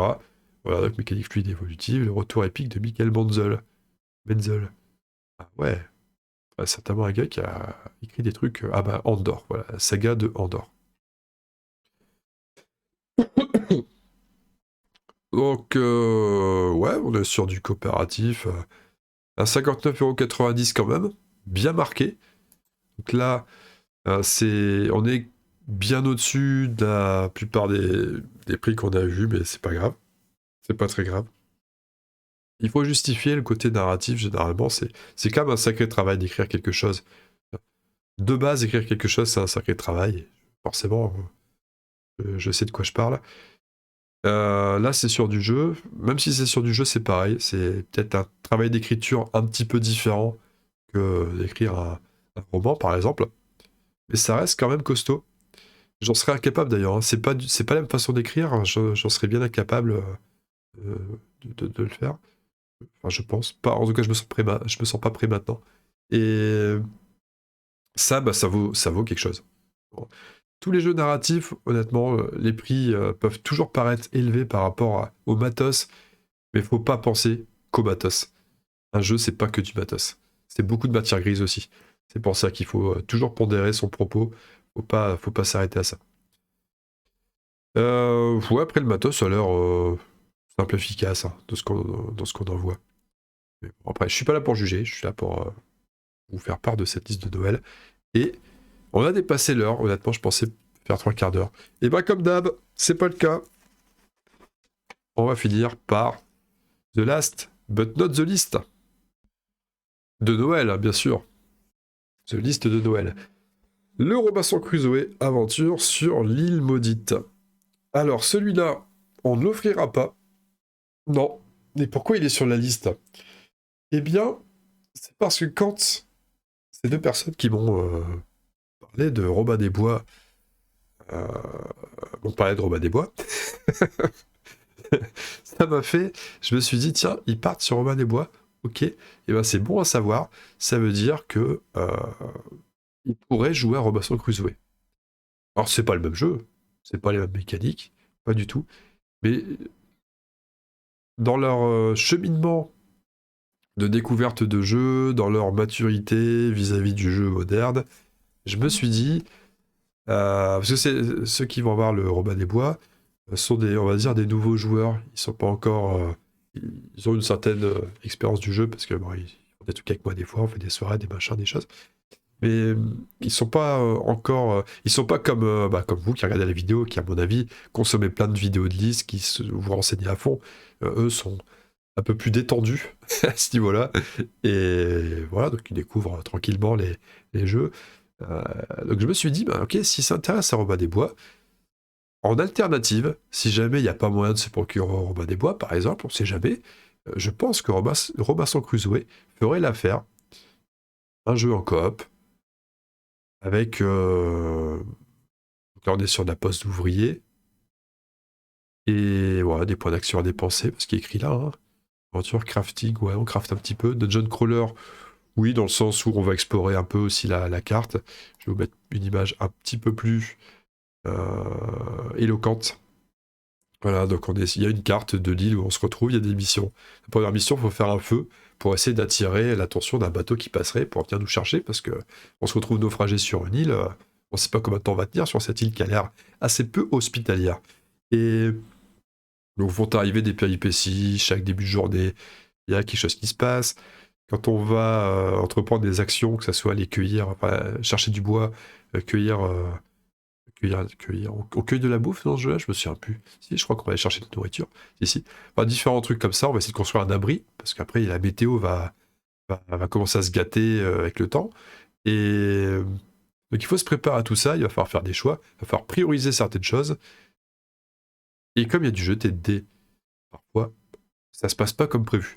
Voilà, donc mécanique fluide et évolutive, le retour épique de Michael Menzel. Ah ouais, certainement un gars qui a écrit des trucs. Ah bah, Andor, voilà, la saga de Andor. Donc, ouais, on est sur du coopératif. À 59,90€ quand même, bien marqué. Donc là, on est bien au-dessus de la plupart des prix qu'on a vus, mais c'est pas grave. C'est pas très grave. Il faut justifier le côté narratif, généralement. C'est quand même un sacré travail d'écrire quelque chose. De base, écrire quelque chose, c'est un sacré travail. Forcément, je sais de quoi je parle. Là, c'est sur du jeu. Même si c'est sur du jeu, c'est pareil. C'est peut-être un travail d'écriture un petit peu différent que d'écrire un roman, par exemple. Mais ça reste quand même costaud. J'en serais incapable d'ailleurs, hein. C'est pas la même façon d'écrire, hein. J'en serais bien incapable de le faire. Enfin, je pense pas. En tout cas, je me sens pas prêt maintenant. Et ça, bah, ça vaut quelque chose. Bon. Tous les jeux narratifs, honnêtement, les prix peuvent toujours paraître élevés par rapport au matos, mais faut pas penser qu'au matos. Un jeu, c'est pas que du matos. C'est beaucoup de matière grise aussi. C'est pour ça qu'il faut toujours pondérer son propos. Faut pas s'arrêter à ça. Ouais, après le matos, ça a l'air simple, efficace, hein, dans ce qu'on en voit. Mais bon, après, je suis pas là pour juger, je suis là pour vous faire part de cette liste de Noël. Et on a dépassé l'heure, honnêtement, je pensais faire 3 quarts d'heure. Et bah, comme d'hab, c'est pas le cas. On va finir par The Last, but not the list. De Noël, hein, bien sûr. The List de Noël. Le Robinson Crusoe aventure sur l'île maudite. Alors, celui-là, on ne l'offrira pas. Non. Et pourquoi il est sur la liste? Eh bien, c'est parce que quand ces deux personnes qui m'ont parlé de Robin des Bois m'ont parlé de Robin des Bois, ça m'a fait... Je me suis dit, tiens, ils partent sur Robin des Bois, ok, et ben c'est bon à savoir, ça veut dire que ils pourraient jouer à Robinson Crusoe. Alors, c'est pas le même jeu, c'est pas les mêmes mécaniques, pas du tout, mais dans leur cheminement de découverte de jeu, dans leur maturité vis-à-vis du jeu moderne, je me suis dit, parce que c'est ceux qui vont voir le Robin des Bois sont on va dire, des nouveaux joueurs. Ils sont pas encore, ils ont une certaine expérience du jeu parce que bon, ils font des trucs avec moi des fois, on fait des soirées, des machins, des choses. Mais ils sont pas encore, ils sont pas comme, comme vous qui regardez la vidéo, qui à mon avis consommez plein de vidéos de liste, vous renseignez à fond. Eux sont un peu plus détendus à ce niveau-là. Et voilà, donc ils découvrent tranquillement les jeux. Donc je me suis dit, ok, s'ils s'intéressent à Robin des Bois, en alternative, si jamais il n'y a pas moyen de se procurer Robin des Bois, par exemple, on ne sait jamais, je pense que Robinson Crusoe ferait l'affaire. Un jeu en coop, avec... là, on est sur de la poste d'ouvrier, et voilà, des points d'action à dépenser, parce qu'il est écrit là, hein. Aventure, crafting, ouais, on craft un petit peu. Dungeon crawler, oui, dans le sens où on va explorer un peu aussi la carte. Je vais vous mettre une image un petit peu plus éloquente. Voilà, donc il y a une carte de l'île où on se retrouve, il y a des missions. La première mission, il faut faire un feu pour essayer d'attirer l'attention d'un bateau qui passerait pour venir nous chercher, parce que on se retrouve naufragé sur une île, on ne sait pas combien de temps on va tenir sur cette île qui a l'air assez peu hospitalière. Et donc vont arriver des péripéties, chaque début de journée, il y a quelque chose qui se passe. Quand on va entreprendre des actions, que ce soit aller cueillir, enfin, chercher du bois, cueillir... On cueille de la bouffe dans ce jeu-là, je me souviens plus. Si, je crois qu'on va aller chercher de la nourriture. Si. Enfin, différents trucs comme ça, on va essayer de construire un abri, parce qu'après, la météo va commencer à se gâter avec le temps. Et donc, il faut se préparer à tout ça, il va falloir faire des choix, il va falloir prioriser certaines choses. Et comme il y a du jeu TD, parfois, ça se passe pas comme prévu.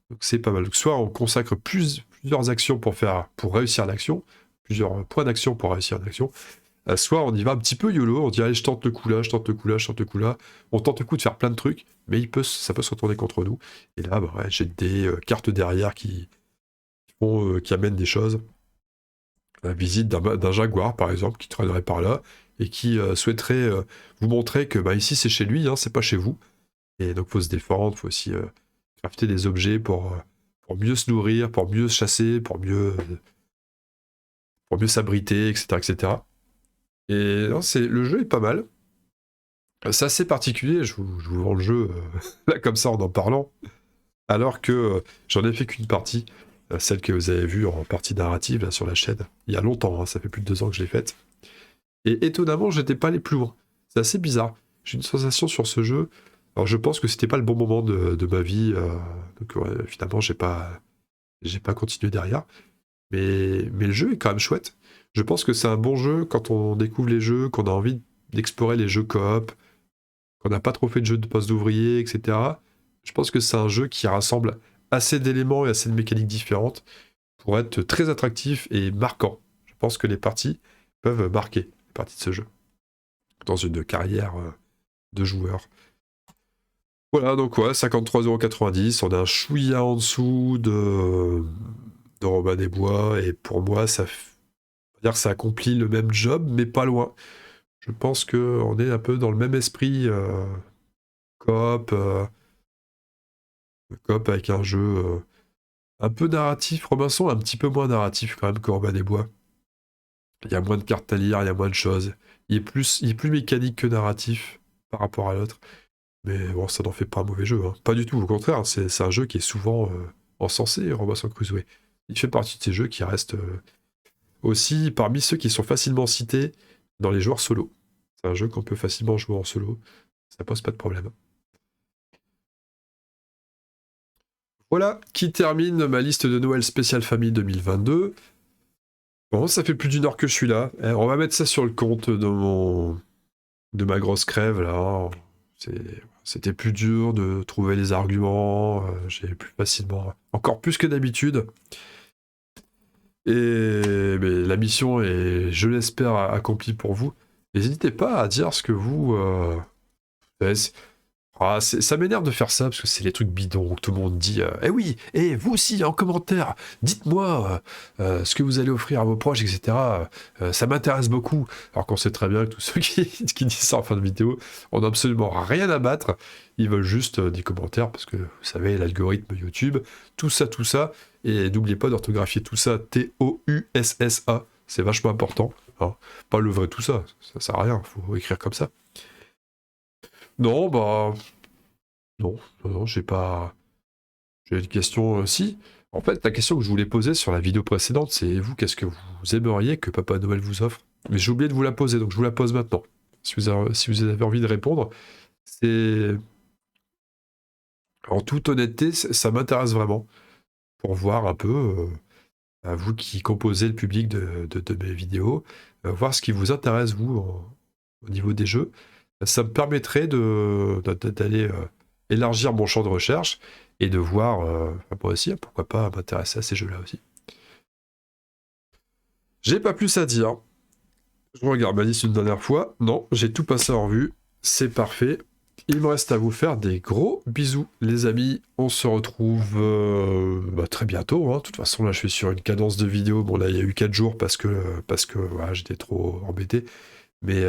Donc, c'est pas mal. Donc, soit on consacre plusieurs actions pour réussir l'action, plusieurs points d'action pour réussir une action, soit on y va un petit peu YOLO, on dit allez je tente le coup là, je tente le coup là, je tente le coup là, on tente le coup de faire plein de trucs, mais ça peut se retourner contre nous. Et là, ouais, j'ai des cartes derrière qui amènent des choses. La visite d'un jaguar par exemple qui traînerait par là, et qui souhaiterait vous montrer que bah, ici c'est chez lui, hein, c'est pas chez vous. Et donc faut se défendre, faut aussi crafter des objets pour mieux se nourrir, pour mieux se chasser, pour mieux s'abriter, etc., etc. Et non, le jeu est pas mal. C'est assez particulier, je vous vends le jeu là comme ça en parlant, alors que j'en ai fait qu'une partie, celle que vous avez vue en partie narrative là, sur la chaîne, il y a longtemps, hein, ça fait plus de 2 ans que je l'ai faite. Et étonnamment, j'étais pas allé plus loin. C'est assez bizarre. J'ai une sensation sur ce jeu. Alors je pense que c'était pas le bon moment de ma vie, donc finalement j'ai pas continué derrière. Mais le jeu est quand même chouette. Je pense que c'est un bon jeu quand on découvre les jeux, qu'on a envie d'explorer les jeux coop, qu'on n'a pas trop fait de jeux de poste d'ouvrier, etc. Je pense que c'est un jeu qui rassemble assez d'éléments et assez de mécaniques différentes pour être très attractif et marquant. Je pense que les parties peuvent marquer les parties de ce jeu dans une carrière de joueur. Voilà, donc ouais, 53,90 €, on a un chouïa en dessous de Robin des Bois, et pour moi, ça accomplit le même job, mais pas loin. Je pense qu'on est un peu dans le même esprit coop, avec un jeu un peu narratif. Robinson, un petit peu moins narratif quand même que Robin des Bois. Il y a moins de cartes à lire, il y a moins de choses. Il est plus mécanique que narratif par rapport à l'autre. Mais bon, ça n'en fait pas un mauvais jeu. Hein. Pas du tout, au contraire. C'est un jeu qui est souvent encensé, Robinson Crusoe. Il fait partie de ces jeux qui restent aussi parmi ceux qui sont facilement cités dans les joueurs solo. C'est un jeu qu'on peut facilement jouer en solo. Ça pose pas de problème. Voilà qui termine ma liste de Noël spécial famille 2022. Bon, ça fait plus d'1 heure que je suis là. On va mettre ça sur le compte de ma grosse crève, là. C'était plus dur de trouver les arguments. J'ai plus facilement... Encore plus que d'habitude. Mais la mission est, je l'espère, accomplie pour vous. N'hésitez pas à dire ce que vous... ça m'énerve de faire ça, parce que c'est les trucs bidons, que tout le monde dit eh oui, et vous aussi, en commentaire, dites-moi ce que vous allez offrir à vos proches, etc. Ça m'intéresse beaucoup. Alors qu'on sait très bien que tous ceux qui disent ça en fin de vidéo, on n'a absolument rien à battre. Ils veulent juste des commentaires, parce que vous savez, l'algorithme YouTube, tout ça, et n'oubliez pas d'orthographier tout ça, Toussa, c'est vachement important. Hein. Pas le vrai tout ça sert à rien, faut écrire comme ça. Non, bah... Non, j'ai pas... J'ai une question, si. En fait, la question que je voulais poser sur la vidéo précédente, c'est vous, qu'est-ce que vous aimeriez que Papa Noël vous offre? Mais j'ai oublié de vous la poser, donc je vous la pose maintenant. Si vous avez envie de répondre, c'est... En toute honnêteté, ça m'intéresse vraiment. Pour voir un peu, à vous qui composez le public de mes vidéos, voir ce qui vous intéresse, vous, au niveau des jeux. Ça me permettrait d'aller élargir mon champ de recherche et de voir, moi aussi, pourquoi pas m'intéresser à ces jeux-là aussi. J'ai pas plus à dire. Je regarde ma liste une dernière fois. Non, j'ai tout passé en revue. C'est parfait. Il me reste à vous faire des gros bisous, les amis. On se retrouve très bientôt. Hein. De toute façon, là, je suis sur une cadence de vidéo. Bon, là, il y a eu 4 jours parce que voilà, j'étais trop embêté. Mais...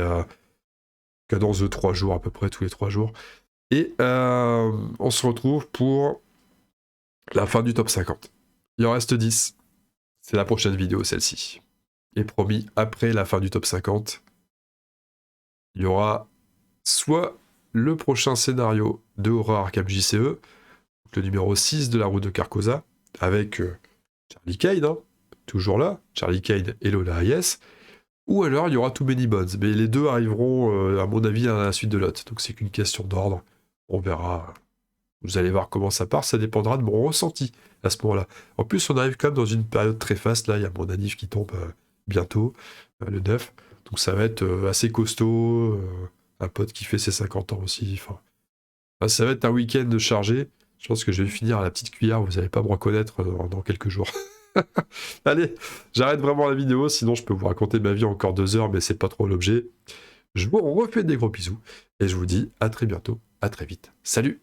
cadence de 3 jours à peu près, tous les 3 jours. Et on se retrouve pour la fin du top 50. Il en reste 10. C'est la prochaine vidéo, celle-ci. Et promis, après la fin du top 50, il y aura soit le prochain scénario de Horror Arkham JCE, le numéro 6 de la route de Carcosa, avec Charlie Kane, hein, toujours là, Charlie Kane et Lola Hayes, ou alors il y aura Too Many Bones, mais les deux arriveront, à mon avis, à la suite de l'autre. Donc c'est qu'une question d'ordre. On verra. Vous allez voir comment ça part, ça dépendra de mon ressenti à ce moment-là. En plus, on arrive quand même dans une période très faste. Là, il y a mon anniv qui tombe bientôt, le 9. Donc ça va être assez costaud. Un pote qui fait ses 50 ans aussi. Enfin, ça va être un week-end chargé. Je pense que je vais finir à la petite cuillère. Vous n'allez pas me reconnaître dans quelques jours. Allez, j'arrête vraiment la vidéo, sinon je peux vous raconter ma vie encore 2 heures, mais c'est pas trop l'objet. Je vous refais des gros bisous, et je vous dis à très bientôt, à très vite. Salut!